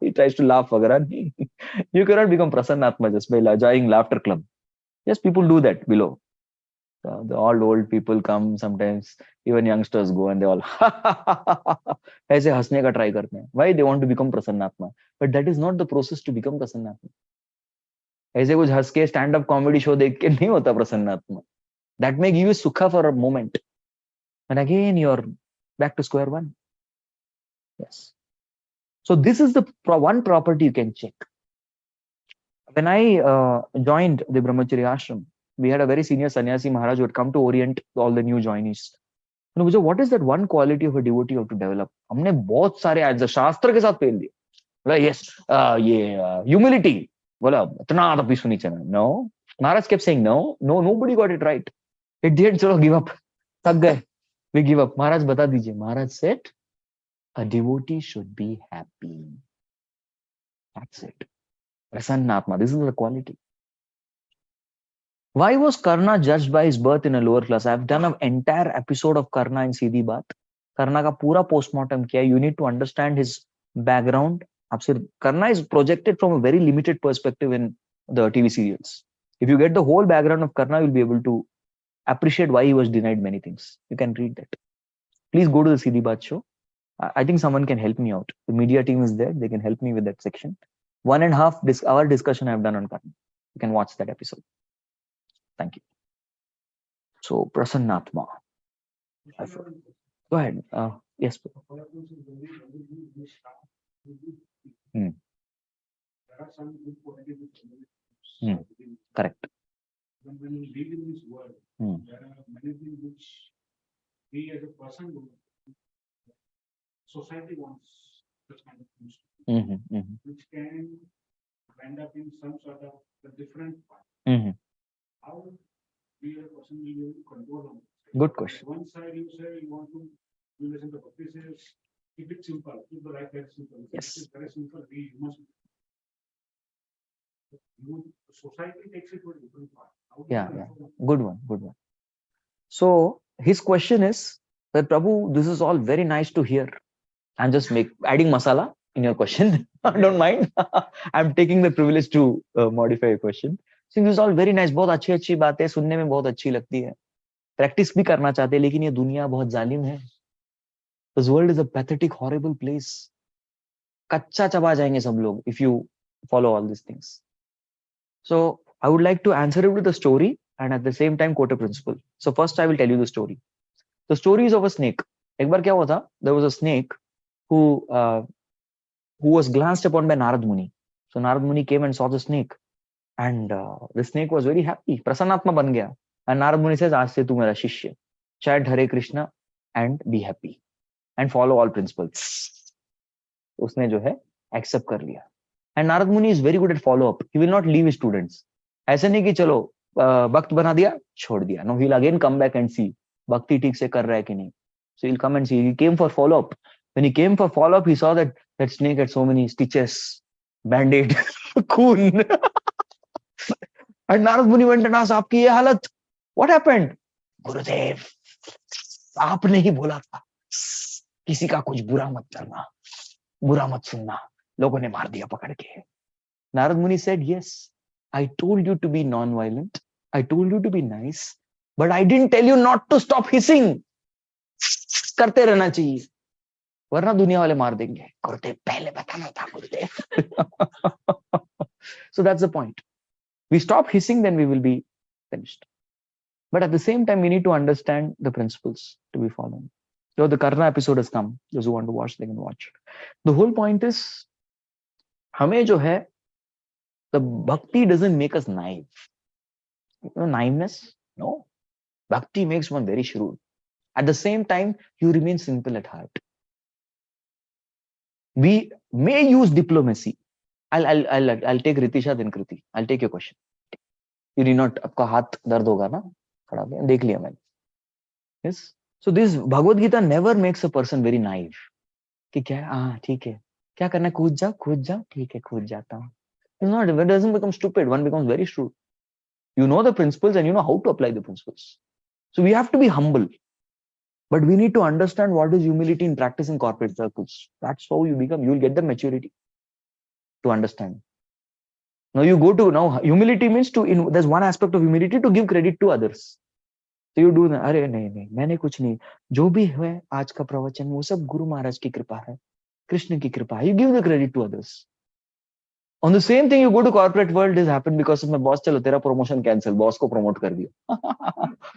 He tries to laugh वगैरह नहीं. You cannot become prasannatma just by joining laughter club. Yes, people do that below. The old people come sometimes. Even youngsters go and they all ऐसे हंसने का try करते हैं. Why? They want to become prasannatma. But that is not the process to become prasannatma. ऐसे कुछ हंस के stand up comedy show देख के नहीं होता प्रसन्न आत्मा. That may give you sukha for a moment, and again you're back to square one. Yes. So this is the one property you can check. When I joined the Brahmachari ashram, we had a very senior sannyasi Maharaj who had come to orient all the new joinees. What is that one quality of a devotee you have to develop? हमने बहुत सारे answer शास्त्र के साथ fail दिए. बोला yes, ये humility. बोला इतना तो भी सुनी चाहिए. No, Maharaj kept saying no, nobody got it right. It did. चलो give up. थक गए. We give up. Maharaj बता दीजिए. Maharaj said, a devotee should be happy. That's it. Prasannatma. This is the quality. Why was Karna judged by his birth in a lower class? I've done an entire episode of Karna in Seedhi Baat. Karna का पूरा postmortem किया. You need to understand his background. Karna is projected from a very limited perspective in the TV serials. If you get the whole background of Karna, you'll be able to appreciate why he was denied many things. You can read that. Please go to the Seedhi Baat show. I think someone can help me out. The media team is there. They can help me with that section. 1.5 hour discussion I've done on Karna. You can watch that episode. Thank you. So, Prasannatma. Go ahead. Yes. Correct. When we live in this world, there are many things which we as a person, society wants such kind of things, which can end up in some sort of a different path. How we as a person will be able to control on it? Good question. One side you say you want to listen to Bhakti says, keep it simple, keep the life very simple. Yes. It is very simple. We must. Society takes it to a different path. Yeah. Good one. So his question is that Prabhu, this is all very nice to hear. I'm just adding masala in your question. Don't mind. I'm taking the privilege to modify your question. So this is all very nice. बहुत अच्छी बातें सुनने में बहुत अच्छी लगती है. Practice भी करना चाहते हैं, लेकिन ये दुनिया बहुत जालिम है. This world is a pathetic, horrible place. कच्चा चबा जाएंगे सब लोग if you follow all these things. So I would like to answer it with a story and at the same time quote a principle. So first I will tell you the story. The story is of a snake. एक बार क्या हुआ था? There was a snake who was glanced upon by Narad Muni. So Narad Muni came and saw the snake, and the snake was very happy. Prasannatma ban gaya. And Narad Muni says, "Aaj se tu mera shishya. Chant Hare Krishna and be happy and follow all principles." उसने जो है accept कर लिया. And Narad Muni is very good at follow up. He will not leave his students. ऐसे नहीं कि चलो भक्त बना दिया छोड़ दिया. No, he'll again come back and see भक्ति ठीक से कर रहा है कि नहीं. So he'll come and see. He came for follow up. When he came for follow up, he saw that snake had so many stitches, band-aid, खून. And Narad Muni went and asked, आपकी ये हालत, what happened? गुरुदेव, आपने ही बोला था किसी का कुछ बुरा मत करना, बुरा मत सुनना. लोगों ने मार दिया पकड़ के. Narad Muni said, yes, I told you to be non-violent. I told you to be nice, but I didn't tell you not to stop hissing. करते रहना चाहिए, वरना दुनिया वाले मार देंगे. गुरुदेव पहले बताना था गुरुदेव. So that's the point. We stop hissing, then we will be finished. But at the same time, we need to understand the principles to be followed. So the Karna episode has come. Those who want to watch, they can watch. The whole point is, हमें जो है, the bhakti doesn't make us naive. Naiveness? No. Bhakti makes one very shrewd. At the same time, you remain simple at heart. We may use diplomacy. I'll take Ritisha then Kriti. I'll take your question. You need not. आपका हाथ दर्द होगा ना? खड़ा हो गया. देख लिया मैंने. Yes. So this Bhagavad Gita never makes a person very naive. कि क्या? ठीक है. क्या करना है? कूद जाओ. ठीक है, कूद जाता हूँ. It's not. It doesn't become stupid. One becomes very shrewd. You know the principles and you know how to apply the principles. So we have to be humble. But we need to understand what is humility in practice in corporate circles. That's how you will get the maturity to understand. Now humility means there's one aspect of humility to give credit to others. So you do, अरे नहीं, मैंने कुछ नहीं. जो भी है आज का प्रवचन, वो सब गुरु महाराज की कृपा है, कृष्ण की कृपा है. You give the credit to others. On the same thing, you go to corporate world, this happened because of my boss. चलो तेरा promotion cancel, boss को promote कर दिया.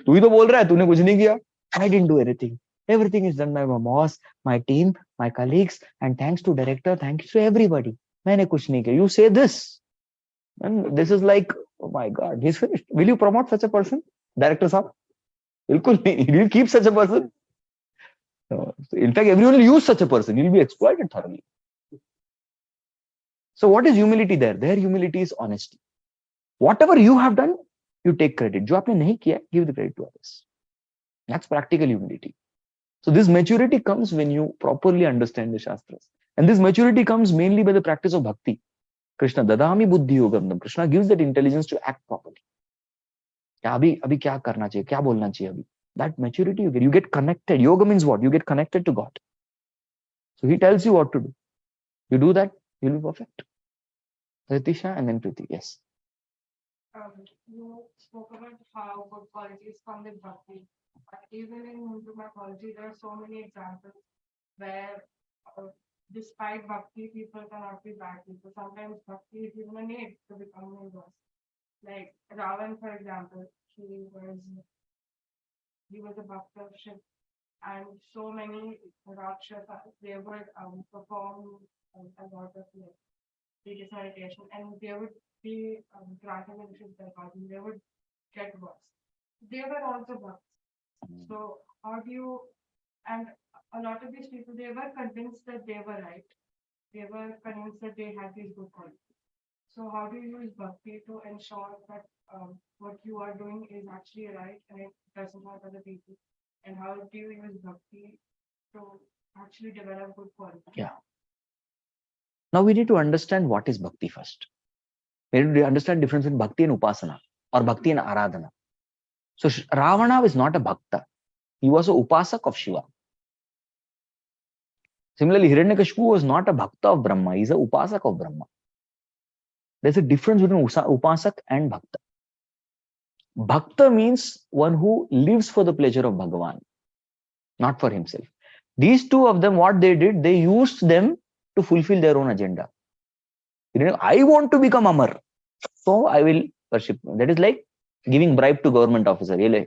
तू ही तो बोल रहा है, तूने कुछ नहीं किया. I didn't do anything. Everything is done by my boss, my team, my colleagues, and thanks to director, thanks to everybody. मैंने कुछ नहीं किया. You say this, and this is like, oh my God, he's finished. Will you promote such a person, director साहब? बिल्कुल नहीं. Will you keep such a person? No. In fact, everyone will use such a person. He'll be exploited thoroughly. So what is humility there? Their humility is honesty. Whatever you have done, you take credit. जो आपने नहीं किया, give the credit to others. That's practical humility. So this maturity comes when you properly understand the Shastras. And this maturity comes mainly by the practice of bhakti. Krishna dadami buddhi yogam. Krishna gives that intelligence to act properly. अभी क्या करना चाहिए, क्या बोलना चाहिए अभी. That maturity you get connected. Yoga means what? You get connected to God. So he tells you what to do. You do that, you'll be perfect. Ritisha and then Priti. Yes. You spoke about how good qualities come with bhakti. But even in Hindu mythology, there are so many examples where, despite bhakti, people cannot be bad people. Sometimes bhakti is even a need to become Hindus. Like Ravan, for example, he was a bhakta of Shiv, and so many Rakshasas, they would perform a lot of religious meditation, and they would be granted in Shiv's body, they would get worse. They were also bhakts. So how do you, and a lot of these people, they were convinced that they were right. They were convinced that they had these good qualities. So how do you use bhakti to ensure that what you are doing is actually right and it doesn't hurt other people? And how do you use bhakti to actually develop good qualities? Yeah. Now we need to understand what is bhakti first. We need to understand the difference in bhakti and upasana or bhakti and aradhana. So Ravana is not a bhakta. He was an upasak of Shiva. Similarly, Hiranyakashipu was not a bhakta of Brahma. He's an upasak of Brahma. There's a difference between upasak and bhakta. Bhakta means one who lives for the pleasure of Bhagavan, not for himself. These two of them, what they did, they used them to fulfill their own agenda. I want to become Amar, so I will worship. That is like giving bribe to government officer. ये ले,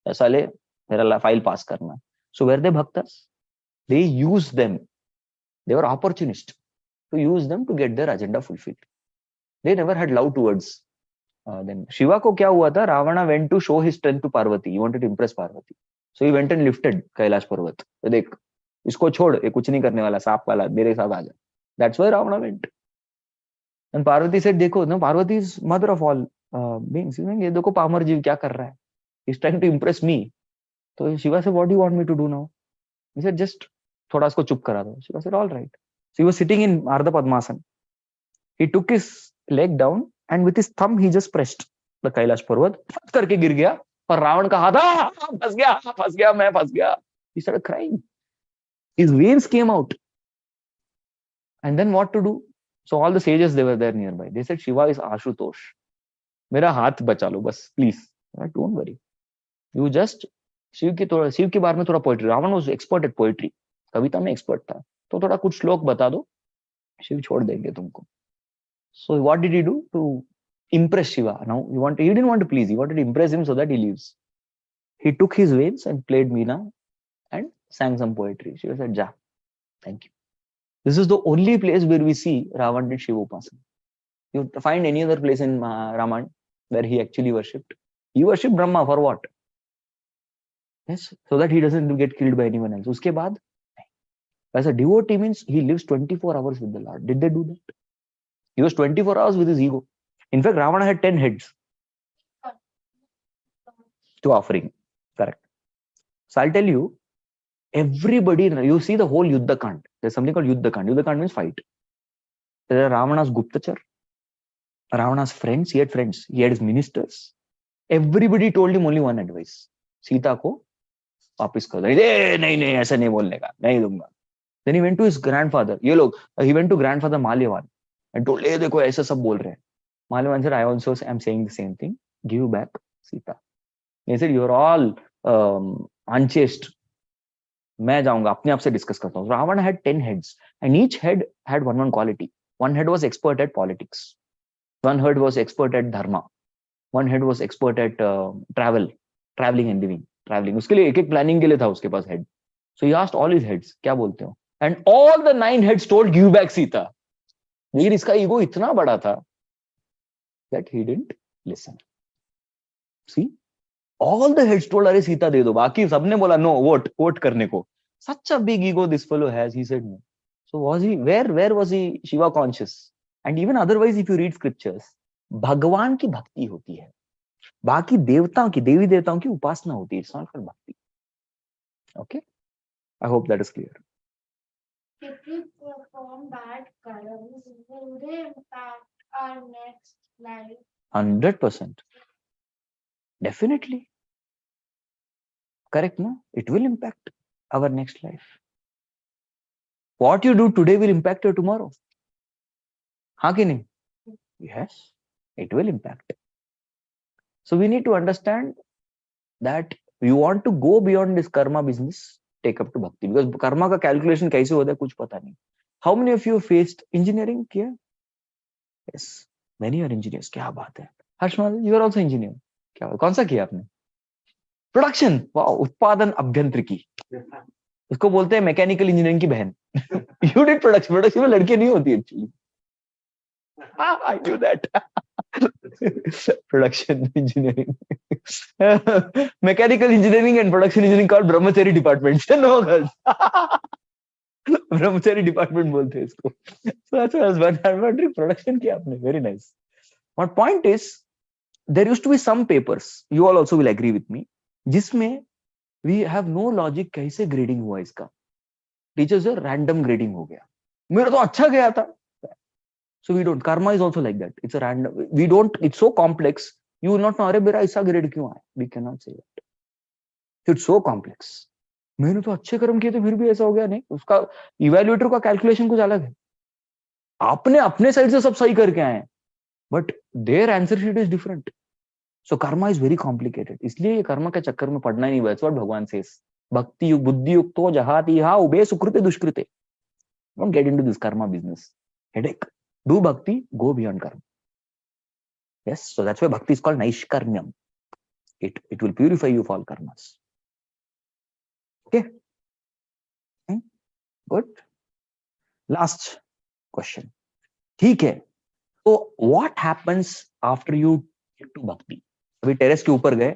ऐसा ले, मेरा file pass करना. So were they bhaktas? They used them. They were opportunists to use them to get their agenda fulfilled. They never had love towards them. Shiva ko kya hua tha? Ravana went to show his strength to Parvati. He wanted to impress Parvati. So he went and lifted Kailash Parvat. So देख, इसको छोड़, ये कुछ नहीं करने वाला, सांप वाला, मेरे साथ आ जा. That's why Ravana went. And Parvati said, देखो, no, Parvati is mother of all beings. ये देखो पामर जीव क्या कर रहा है? He's trying to impress me. So Shiva said, what do you want me to do now? He said, just थोड़ा इसको चुप करा दो. Shiva said, all right. So he was sitting in Ardha Padmasana. He took his leg down and with his thumb he just pressed the Kailash Parvat. फट करके गिर गया. पर रावण का हाथ फंस गया, मैं फंस गया. He started crying. His veins came out. And then what to do? So all the sages, they were there nearby. They said, Shiva is Ashutosh. मेरा हाथ बचा लो बस, please. Don't worry. You just Shiv के बारे में थोड़ा poetry. Ravana was expert at poetry. कविता में एक्सपर्ट था. तो थोड़ा कुछ श्लोक बता दो, शिव छोड़ देंगे तुमको. So what did he do to impress Shiva? Now he didn't want to please. He wanted to impress him so that he leaves. He took his veins and played Veena and sang some poetry. Shiva said, "Ja, thank you." This is the only place where we see Ravan did Shiva Upasana. You find any other place in Raman where he actually worshipped? He worshipped Brahma for what? Yes, so that he doesn't get killed by anyone else. Uske baad, as a devotee means he lives 24 hours with the Lord. Did they do that? He was 24 hours with his ego. In fact, Ravana had 10 heads to offering. Correct. So I'll tell you, everybody, you see the whole Yuddha Kand. There's something called Yuddha Kand. Yuddha Kand means fight. There are Ravana's Guptachar, Ravana's friends. He had friends. He had his ministers. Everybody told him only one advice. Sita ko वापिस कर दो. नहीं ऐसा नहीं बोलने का, नहीं दूंगा. Then he went to his grandfather. He went to grandfather Malyavan and told, देखो ऐसा सब बोल रहे हैं. Malyavan said, I also am saying the same thing. Give back Sita. He said, you're all unchaste. मैं जाऊंगा, अपने आप से डिस्कस करता हूँ. Ravana had 10 heads and each head had one quality. One head was expert at politics. One head was expert at dharma. One head was expert at traveling and living. Traveling. उसके लिए एक planning के लिए था उसके पास head. So he asked all his heads, क्या बोलते हो? And all the 9 heads told, give back Sita. लेकिन इसका ego इतना बड़ा था that he didn't listen. See? All the heads told, अरे सीता दे दो. बाकी सबने बोला no, vote करने को. Such a big ego this fellow has. He said no. So was he, where was he Shiva conscious? And even otherwise, if you read scriptures, भगवान की भक्ति होती है. बाकी देवताओं की, देवी देवताओं की उपासना होती है. It's not for bhakti. Okay? I hope that is clear. If we perform bad karmas, will they impact our next life? 100%. Definitely. Correct, no? It will impact our next life. What you do today will impact your tomorrow. हाँ कि नहीं? Yes, it will impact. So we need to understand that you want to go beyond this karma business, take up to bhakti, because karma का calculation कैसे होता है कुछ पता नहीं. How many of you faced engineering किया? Yes, many are engineers. क्या बात है? Harshmal, you are also engineer. क्या कौन सा किया आपने? Production. Wow, उत्पादन अभियांत्रिकी. उसको बोलते हैं मैकेनिकल इंजीनियरिंग की बहन. You did production. Production में लड़के नहीं होती actually. I knew that. Production engineering. Mechanical engineering and production engineering called brahmachari departments. No girls. Brahmachari department बोलते हैं इसको. So that's why I was wondering production किया आपने. Very nice. My point is, there used to be some papers. You all also will agree with me. जिसमें we have no logic कैसे grading हुआ इसका. Teachers से random grading हो गया. मेरा तो अच्छा गया था. So we don't. Karma is also like that. It's a random. We don't. It's so complex. You will not know. अरे मेरा ऐसा grade क्यों आया? We cannot say that. It's so complex. मैंने तो अच्छे कर्म किए थे फिर भी ऐसा हो गया नहीं. उसका evaluator का calculation कुछ अलग है. आपने अपने side से सब सही करके आए हैं. But their answer sheet is different. So karma is very complicated. इसलिए ये कर्म के चक्कर में पड़ना ही नहीं. That's what भगवान says. भक्ति युग बुद्धि युग तो जहाती हा ube सुकृते दुष्कृते. Don't get into this karma business. Headache. Do bhakti, go beyond karma. Yes, so that's why bhakti is called naishkarmyam. It will purify you of all karmas. Okay? Good. Last question. ठीक है. So what happens after you get to bhakti? अभी terrace के ऊपर गए,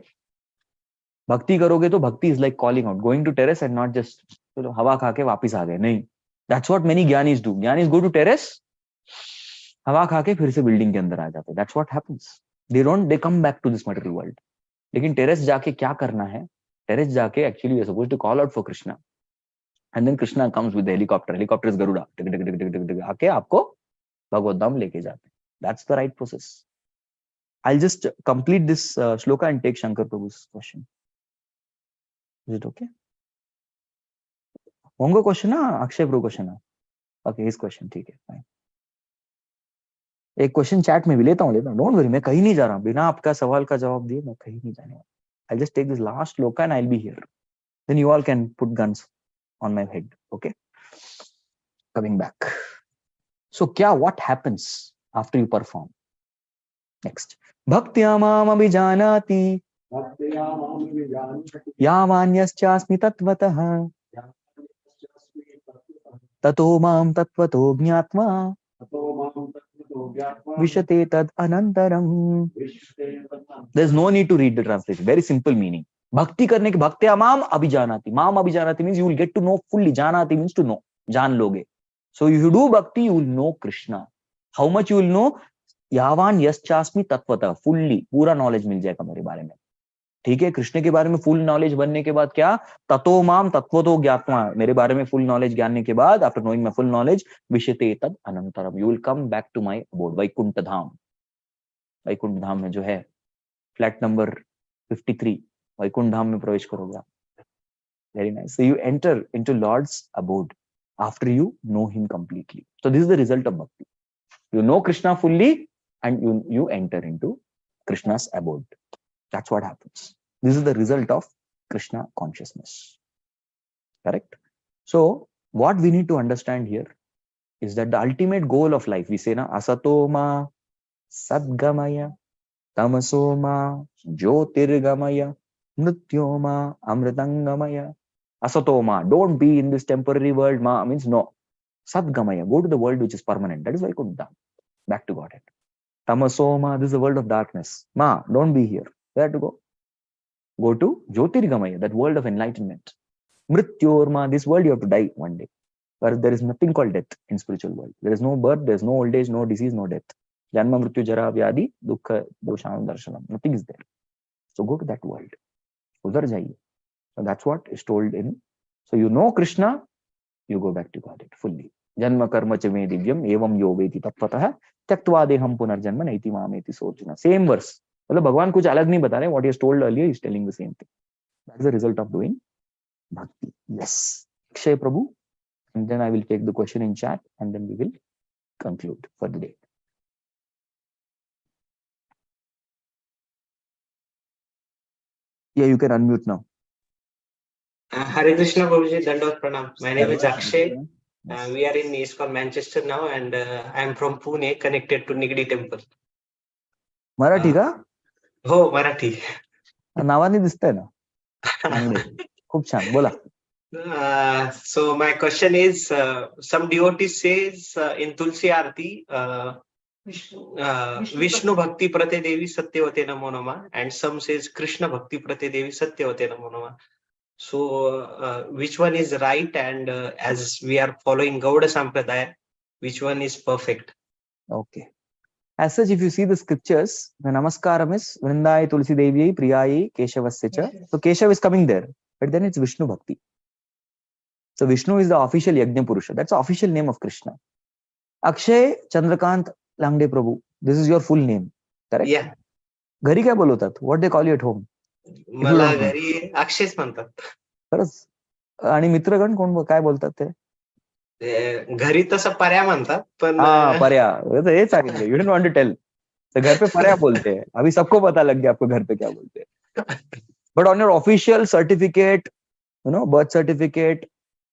भक्ति करोगे तो भक्ति is like calling out, going to terrace and not just चलो हवा खा के वापिस आ गए. नहीं. That's what many Giani's do. Giani's go to terrace, हवा खा के फिर से बिल्डिंग के अंदर आ जाते. That's what happens. They come back to this material world. लेकिन टेरेस जाके क्या करना है? टेरेस जाके actually we are supposed to call out for Krishna. And then Krishna comes with the helicopter. Helicopter is Garuda. आके आपको भगवत धाम लेके जाते. That's the right process. I'll just complete this shloka and take Shankar Prabhu's question. Is it okay? होंगे question ना? अक्षय प्रभु question है. Okay, his question. ठीक है, fine. एक क्वेश्चन चैट में भी लेता हूँ. डोंट वरी, मैं कहीं नहीं जा रहा. बिना आपका सवाल का जवाब दिए मैं कहीं नहीं जाने वाला. I'll just take this last shloka and I'll be here. Then you all can put guns on my head. Okay? Coming back. So what happens after you perform? Next. Bhaktya mam abhijanati yavanyascha tatvatah tato mam tatvato jnatva vishate tad anantaram. There's no need to read the translation. Very simple meaning. Bhakti करने के भक्त्या माम अभिजानाति. माम अभिजानाति means you will get to know fully. जानati means to know. जान लोगे. So if you do bhakti, you will know Krishna. How much you will know? यावान यश्चास्मि तत्वतः. Fully. पूरा knowledge मिल जाएगा मेरे बारे में. ठीक है? कृष्ण के बारे में full knowledge बनने के बाद क्या? ततो माम तत्वतो ज्ञात्वा. मेरे बारे में full knowledge जानने के बाद, after knowing my full knowledge, विशते तद अनंतरम. You will come back to my abode. Vaikuntha धाम. वैकुंठ धाम में जो है फ्लैट नंबर 53 वैकुंठ धाम में प्रवेश करोगे आप. Very nice. So you enter into Lord's abode after you know him completely. So this is the result of bhakti. You know Krishna fully and you enter into Krishna's abode. That's what happens. This is the result of Krishna consciousness. Correct? So what we need to understand here, is that the ultimate goal of life. We say, na, asatoma sadgamaya, tamasoma jyotirgamaya, mrityoma amritangamaya. Asatoma, don't be in this temporary world. Ma means no. Sadgamaya, go to the world which is permanent. That is why I could down. Back to Godhead. Tamasoma, this is the world of darkness. Ma, don't be here. Where to go? Go to Jyotirgamaya, that world of enlightenment. Mrityorma, this world you have to die one day. But there is nothing called death in spiritual world. There is no birth, there is no old age, no disease, no death. Janma, Mrityu, Jara, Vyadi, Dukkha, Dosham, Darshanam. Nothing is there. So go to that world. Udhar jaiye. So that's what is told in. So you know Krishna, you go back to Godhead fully. Janma karma cha me divyam evam yo veti tapvatah tyaktva deham punarjanma naiti mameti sorjuna. Same verse. मतलब भगवान कुछ अलग नहीं बता रहे. What he has told earlier, he is telling the same thing. That's the result of doing bhakti. Yes. Akshay Prabhu. And then I will take the question in chat and then we will conclude for the day. Yeah, you can unmute now. Hare Krishna Prabhuji, Dandot Pranam. My name is Akshay. Yes. We are in ISKCON Manchester now, and I am from Pune, connected to Nigdi Temple. Marathi का? हो, Marathi. नावाने दिसतंय ना. चांगले. खूप छान. बोला. So my question is, some devotees says in Tulsi Aarti, Vishnu Bhakti Prate Devi Satyavate Namo Namah, and some says Krishna Bhakti Prate Devi Satyavate Namo Namah. So which one is right? And as we are following Gauda Sampradaya, which one is perfect? Okay. As such, if you see the scriptures, the Namaskaram is Vrindai Tulsi Devi Priyai Keshavasya. So Keshav is coming there, but then it's Vishnu Bhakti. So Vishnu is the official Yajna Purusha. That's the official name of Krishna. Akshay Chandrakant Langde Prabhu. This is your full name, correct? Yeah. घरी काय बोलवतात? What they call you at home? मला घरी अक्षयच म्हणतात. खरंच. आणि मित्रगण कोण काय बोलतात ते? घरी तसं पर्या म्हणतात पण पर्या. हे सांगितलं. You didn't want to tell. तो घर पे पर्या बोलते हैं. अभी सबको पता लग गया आपको घर पे क्या बोलते हैं. But on your official certificate, you know, birth certificate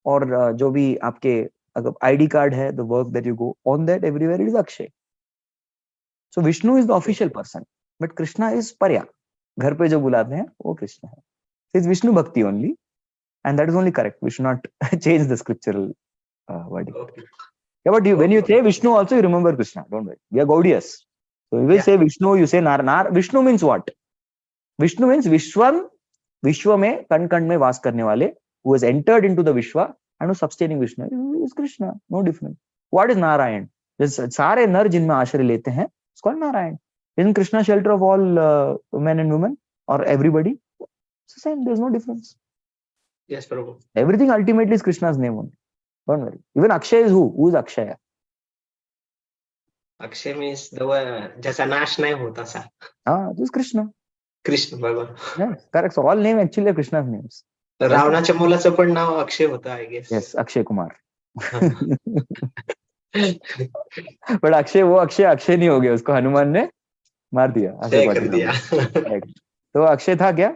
और जो भी आपके अगर ID card है, the work that you go on that everywhere it is Akshay. So Vishnu is the official person, but Krishna is Parya. घर पे जो बुलाते हैं वो कृष्ण है. So it's Vishnu Bhakti only, and that is only correct. We should not change the scriptural wording. Okay. Yeah, but when you say Vishnu also, you remember Krishna. Don't worry. We are Gaudias. So you will say Vishnu, you say Nar. Vishnu means what? Vishnu means Vishwan, Vishwa में कण में वास करने वाले, who has entered into the Vishwa and who is sustaining Vishnu is Krishna. No different. What is Narayan? सारे नर जिनमें आश्रय लेते हैं, it's called Narayan. Isn't Krishna shelter of all men and women or everybody? It's the same. There's no difference. Yes, Prabhu. Everything ultimately is Krishna's name only. Don't worry. Even Akshay is who? Who is Akshaya? Akshay means the ज्याचा नाश नाही होत असा. This is Krishna. Krishna भगवान. Yes, correct. So all names actually are Krishna's names. रावणाच्या मुलाचं पण नाव अक्षय होतं, I guess. Yes, Akshay Kumar. But Akshay वो अक्षय नहीं हो गया, उसको हनुमान ने मार दिया. तो अक्षय था क्या?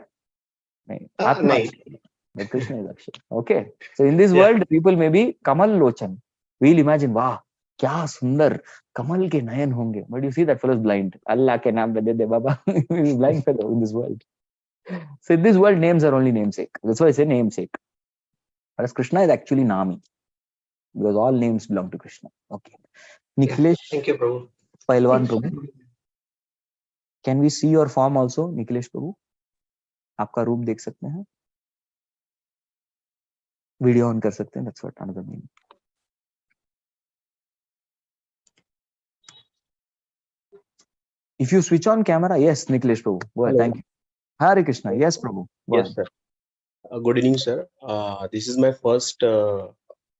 नहीं. आत्मा. But Krishna is Akshay. Okay. So in this world, people may be Kamal Lochan. We'll imagine, wow, क्या सुंदर कमल के नयन होंगे. But you see that fellow is blind. Allah के नाम पे दे दे बाबा. He is blind fellow in this world. So in this world, names are only namesake. That's why I say namesake. Whereas Krishna is actually Nami. Because all names belong to Krishna. Okay. Nikhilesh. Thank you, Prabhu. Pailwan Prabhu. Can we see your form also, Nikhilesh Prabhu? आपका रूप देख सकते हैं. Video on कर सकते हैं. That's what another meaning. If you switch on camera, yes, Nikhilesh Prabhu. Go ahead. Thank you. Hare Krishna. Yes, Prabhu. Go yes, ahead. sir. Good evening, sir. This is my first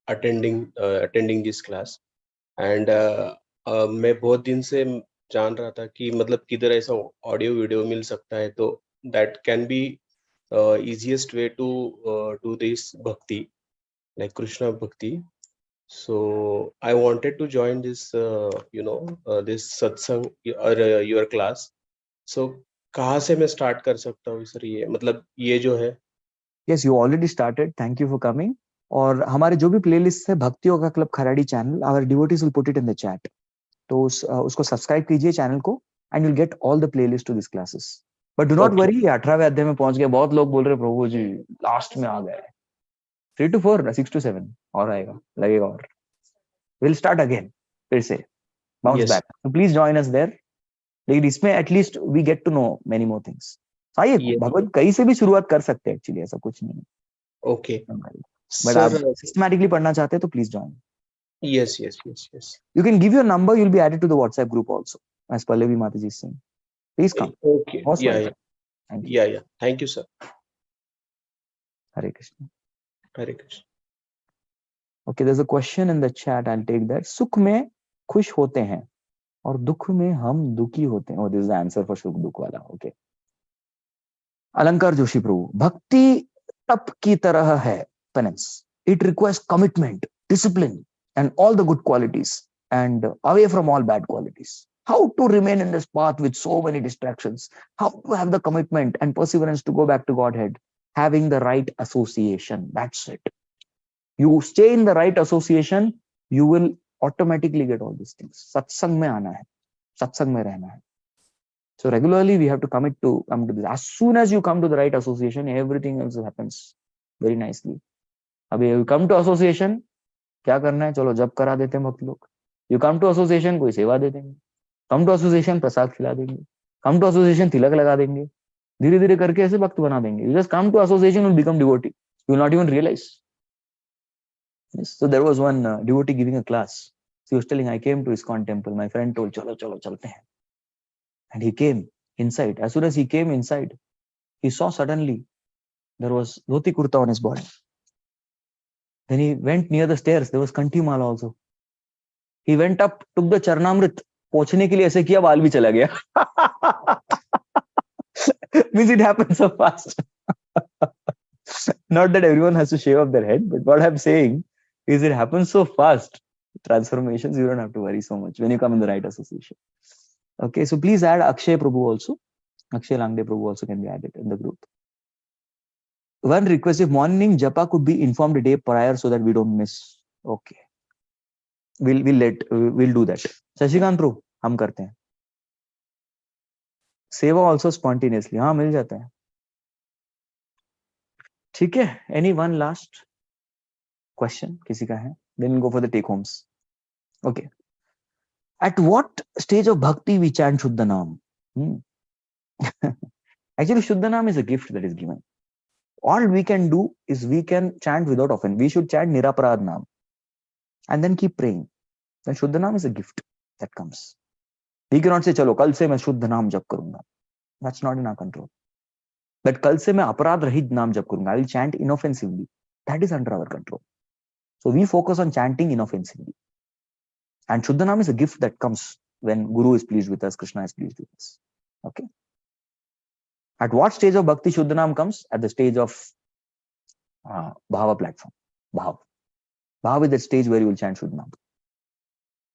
attending this class, and मैं बहुत दिन से जान रहा था कि मतलब किधर ऐसा ऑडियो वीडियो मिल सकता है, तो that can be easiest way to do this bhakti, like Krishna bhakti. So I wanted to join this this satsang or your class. So कहाँ से मैं start कर सकता हूँ सर? ये मतलब ये जो है. Yes, you already started. Thank you for coming. और हमारे जो भी प्लेलिस्ट है Bhakti yoga club Kharadi channel, our devotees will put it in the chat, तो उसको सब्सक्राइब कीजिए चैनल को and you'll get all the playlists to these classes. But do not Okay. worry, 18वें अध्याय में पहुंच गए, बहुत लोग बोल रहे प्रभु जी लास्ट में आ गए, 3 to 4, 6 to 7 और आएगा, लगेगा और we'll start again, फिर से bounce Yes. back. So please join us there. लेकिन इसमें at least we get to know many more things. आइए Yes. भगवत कहीं से भी शुरुआत कर सकते हैं, एक्चुअली ऐसा कुछ नहीं है. Okay. बट आप Sir, सिस्टमैटिकली पढ़ना चाहते हैं तो please join. yes, yes, yes, yes. You can give your number, you'll be added to the WhatsApp group also, as Pallavi Mataji is saying. Please come. Okay. Most Yeah, welcome. yeah, Thank you. yeah, yeah. Thank you, sir. Hare Krishna. Hare Krishna. Okay, there's a question in the chat. I'll take that. सुख में खुश होते हैं और दुख में हम दुखी होते हैं. Oh, this is the answer for सुख दुख वाला. Okay. अलंकार जोशी प्रभु, भक्ति तप की तरह है, penance. It requires commitment, discipline, and all the good qualities, and away from all bad qualities. How to remain in this path with so many distractions? How to have the commitment and perseverance to go back to Godhead? Having the right association. That's it. You stay in the right association, you will automatically get all these things. Satsang में आना है, satsang में रहना है. So regularly we have to come to this. As soon as you come to the right association, everything else happens very nicely. अभी you come to association, क्या करना है, चलो जब करा देते हैं भक्त लोग. You come to association, कोई सेवा दे देंगे. Come to association, प्रसाद खिला देंगे. Come to association, तिलक लगा देंगे. धीरे धीरे करके ऐसे भक्त बना देंगे. You just come to association, will become devotee. You will not even realize. Yes. So there was one devotee giving a class. He was telling, I came to ISKCON temple. My friend told, chalo chalo chalte hain. And he came inside. As soon as he came inside, he saw suddenly there was dhoti kurta on his body. Then he went near the stairs. There was kantimal also. He went up, took the charnamrit. पोछने के लिए ऐसे किया, बाल भी चला गया. Means it happens so fast. Not that everyone has to shave off their head, but what I'm saying is it happens so fast. Transformations, you don't have to worry so much when you come in the right association. Okay, so please add Akshay Prabhu also. Akshay Langde Prabhu also can be added in the group. One request, if morning japa could be informed a day prior so that we don't miss. Okay. We'll do that. Shashikant Prabhu, हम करते हैं. सेवा also spontaneously. हाँ, मिल जाता है. ठीक है. Any one last question किसी का है? Then we'll go for the take homes. Okay. At what stage of bhakti we chant Shuddha Naam? Actually, Shuddha Naam is a gift that is given. All we can do is we can chant without offense. We should chant Niraparad Naam and then keep praying. Then Shuddha Naam is a gift that comes. We cannot say, chalo, kal se main Shuddha Naam jap karunga. That's not in our control. But kal se main aparad rahit naam jap karunga. I will chant inoffensively. That is under our control. So we focus on chanting inoffensively. And Shuddha Naam is a gift that comes when Guru is pleased with us, Krishna is pleased with us. Okay. At what stage of Bhakti Shuddha Naam comes? At the stage of Bhava platform. Bhav. Bhav is the stage where you will chant Shuddha Naam.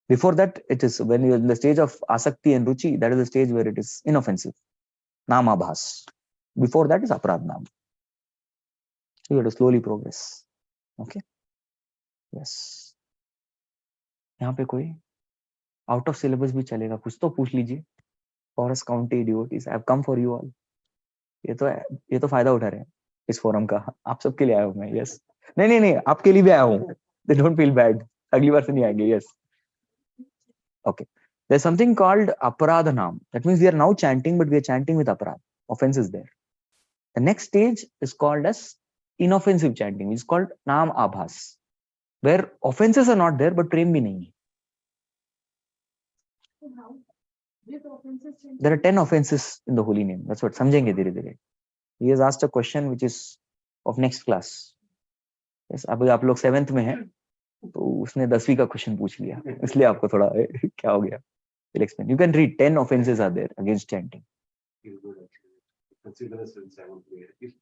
Before that, it is when you are in the stage of Asakti and Ruchi, that is the stage where it is inoffensive. Namabhas. Before that is Aparad Naam. So you have to slowly progress. Okay. Yes. यहाँ पे कोई out of syllabus भी चलेगा, कुछ तो पूछ लीजिए. Forest county devotees, I have come for you all. ये तो फायदा उठा रहे हैं इस फोरम का. आप सबके लिए आया हूं मैं. यस. नहीं, आपके लिए भी आया हूं. They don't feel bad. अगली बार से नहीं आएंगे. Yes. Okay. There is something called अपराध नाम. That means we are now chanting, but we are chanting with अपराध. Offence is there. The next stage is called as inoffensive chanting, is called नाम आभास, where offenses are not there but prem bhi nahi hai. There are 10 offenses in the holy name. That's what samjhenge dheere dheere. He has asked a question which is of next class. Yes, अभी आप लोग 7th में हैं, तो उसने 10वीं का question पूछ लिया, इसलिए आपको थोड़ा क्या हो गया. He'll explain. You can read 10 offenses are there against chanting. Consider us in 7th grade.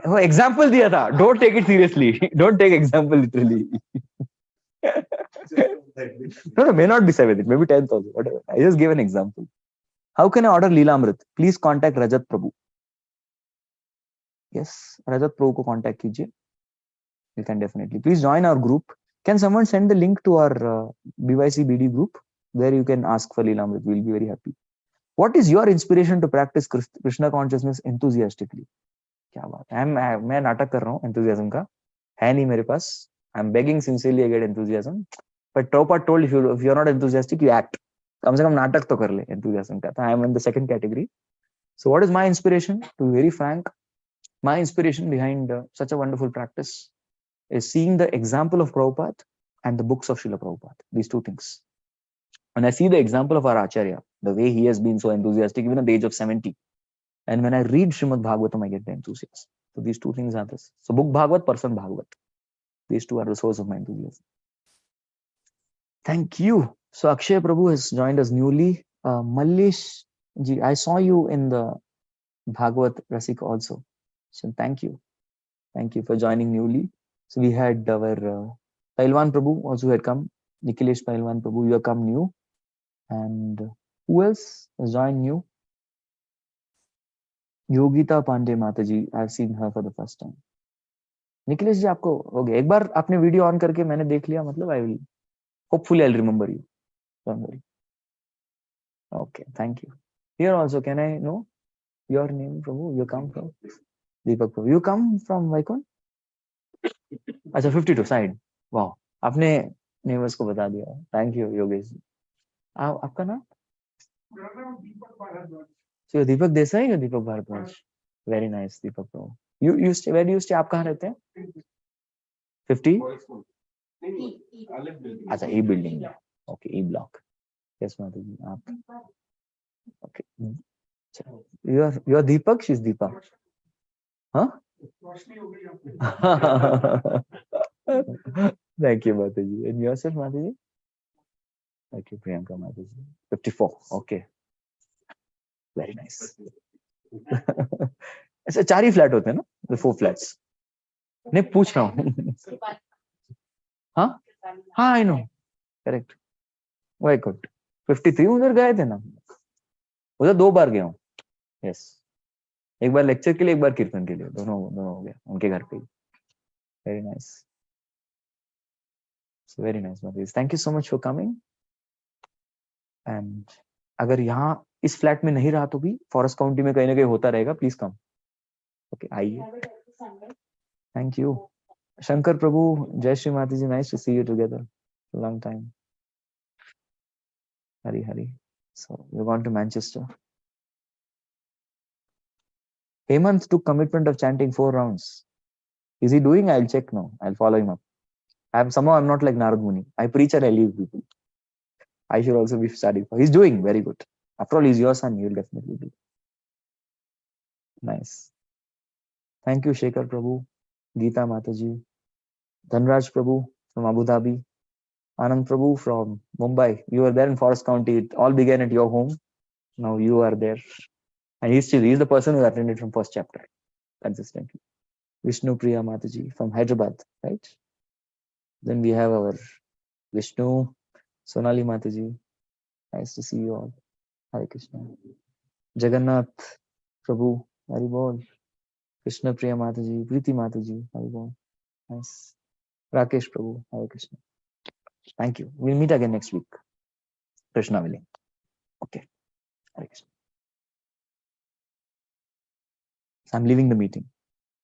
वो एग्जाम्पल दिया था. Don't take it seriously. Don't take example literally. No, may not be 7th. Maybe 10th also. Whatever. I just gave an example. How can I order Leela Amrit? Please contact Rajat Prabhu. Yes, Rajat Prabhu को contact कीजिए. You can definitely. Please join our group. Can someone send the link to our BYC BD group? There you can ask for Leelamrit. We'll be very happy. What is your inspiration to practice Krishna consciousness enthusiastically? क्या बात है, मैं नाटक कर रहा हूँ enthusiasm का, है नहीं मेरे पास. I'm begging sincerely I get enthusiasm. But Prabhupada told if you're not enthusiastic, you act. कम से कम नाटक तो कर ले enthusiasm का. I am in the second category. So what is my inspiration? To be very frank, my inspiration behind such a wonderful practice is seeing the example of Prabhupada and the books of Srila Prabhupada. These two things. When I see the example of our Acharya, the way he has been so enthusiastic even at the age of 70, and when I read Srimad Bhagavatam, I get the enthusiasm. So these two things are this. So book Bhagavat, person Bhagavat. These two are the source of my enthusiasm. Thank you. So Akshay Prabhu has joined us newly. Mallish ji, I saw you in the Bhagavat Rasik also. So thank you. Thank you for joining newly. So we had our Pailwan Prabhu also had come. Nikhilesh Pailwan Prabhu, you have come new. And who else has joined new? Yogita Pandey Mataji. I've seen her for the first time. Nikhilesh जी आपको हो गया एक बार आपने video on करके मैंने देख लिया मतलब I will hopefully I remember you don't worry okay thank you here also can I know your name prabhu you come from Deepak prabhu you come from वाइकॉन अच्छा 52 साइड वाओ आपने नेमर्स को बता दिया थैंक यू योगेश जी आपका नाम so दीपक देसाई या Deepak Bhardwaj very nice Deepak prabhu you stay where do you stay आप कहाँ रहते हैं 50 अच्छा E building okay E block yes माता जी आप okay you are Deepak she's Deepa huh thank you माता जी and yourself माता जी okay Priyanka माता जी 54 okay very nice ऐसे 4 ही फ्लैट होते हैं ना the 4 flats नहीं पूछ रहा हूँ हाँ हाँ I know correct Y good 53 उधर गए थे ना उधर 2 बार गया हूँ यस एक बार लेक्चर के लिए एक बार कीर्तन के लिए दोनों दोनों हो गया उनके घर पे very nice so very nice मदीज thank you so much for coming and अगर यहाँ इस फ्लैट में नहीं रहा तो भी फॉरेस्ट काउंटी में कहीं ना कहीं होता रहेगा प्लीज कम ओके आइए थैंक यू शंकर प्रभु जय Shri Mata ji nice to see you together long time Hari Hari so we're going to Manchester. Hemant took commitment of chanting 4 rounds. Is he doing? I'll check now. I'll follow him up. I'm not like Narad Muni. I preach and I leave people. I should also be studying. He's doing very good. After all, he's your son. He'll definitely do. Nice. Thank you, Shekhar Prabhu, Geeta Mataji, Dhanraj Prabhu from Abu Dhabi, Anand Prabhu from Mumbai. You were there in Forest County. It all began at your home. Now you are there. And he's the person who attended from first chapter consistently. Vishnu Priya Mataji from Hyderabad, right? Then we have our Vishnu, Sonali Mataji. Nice to see you all. Hare Krishna. Jagannath Prabhu, Hari Bol. Krishna Priya Mataji, Preeti Mataji, Hari Bol. Nice. Rakesh Prabhu, Hare Krishna. Thank you. We'll meet again next week. Krishna willing. Okay. Hare Krishna. So I'm leaving the meeting.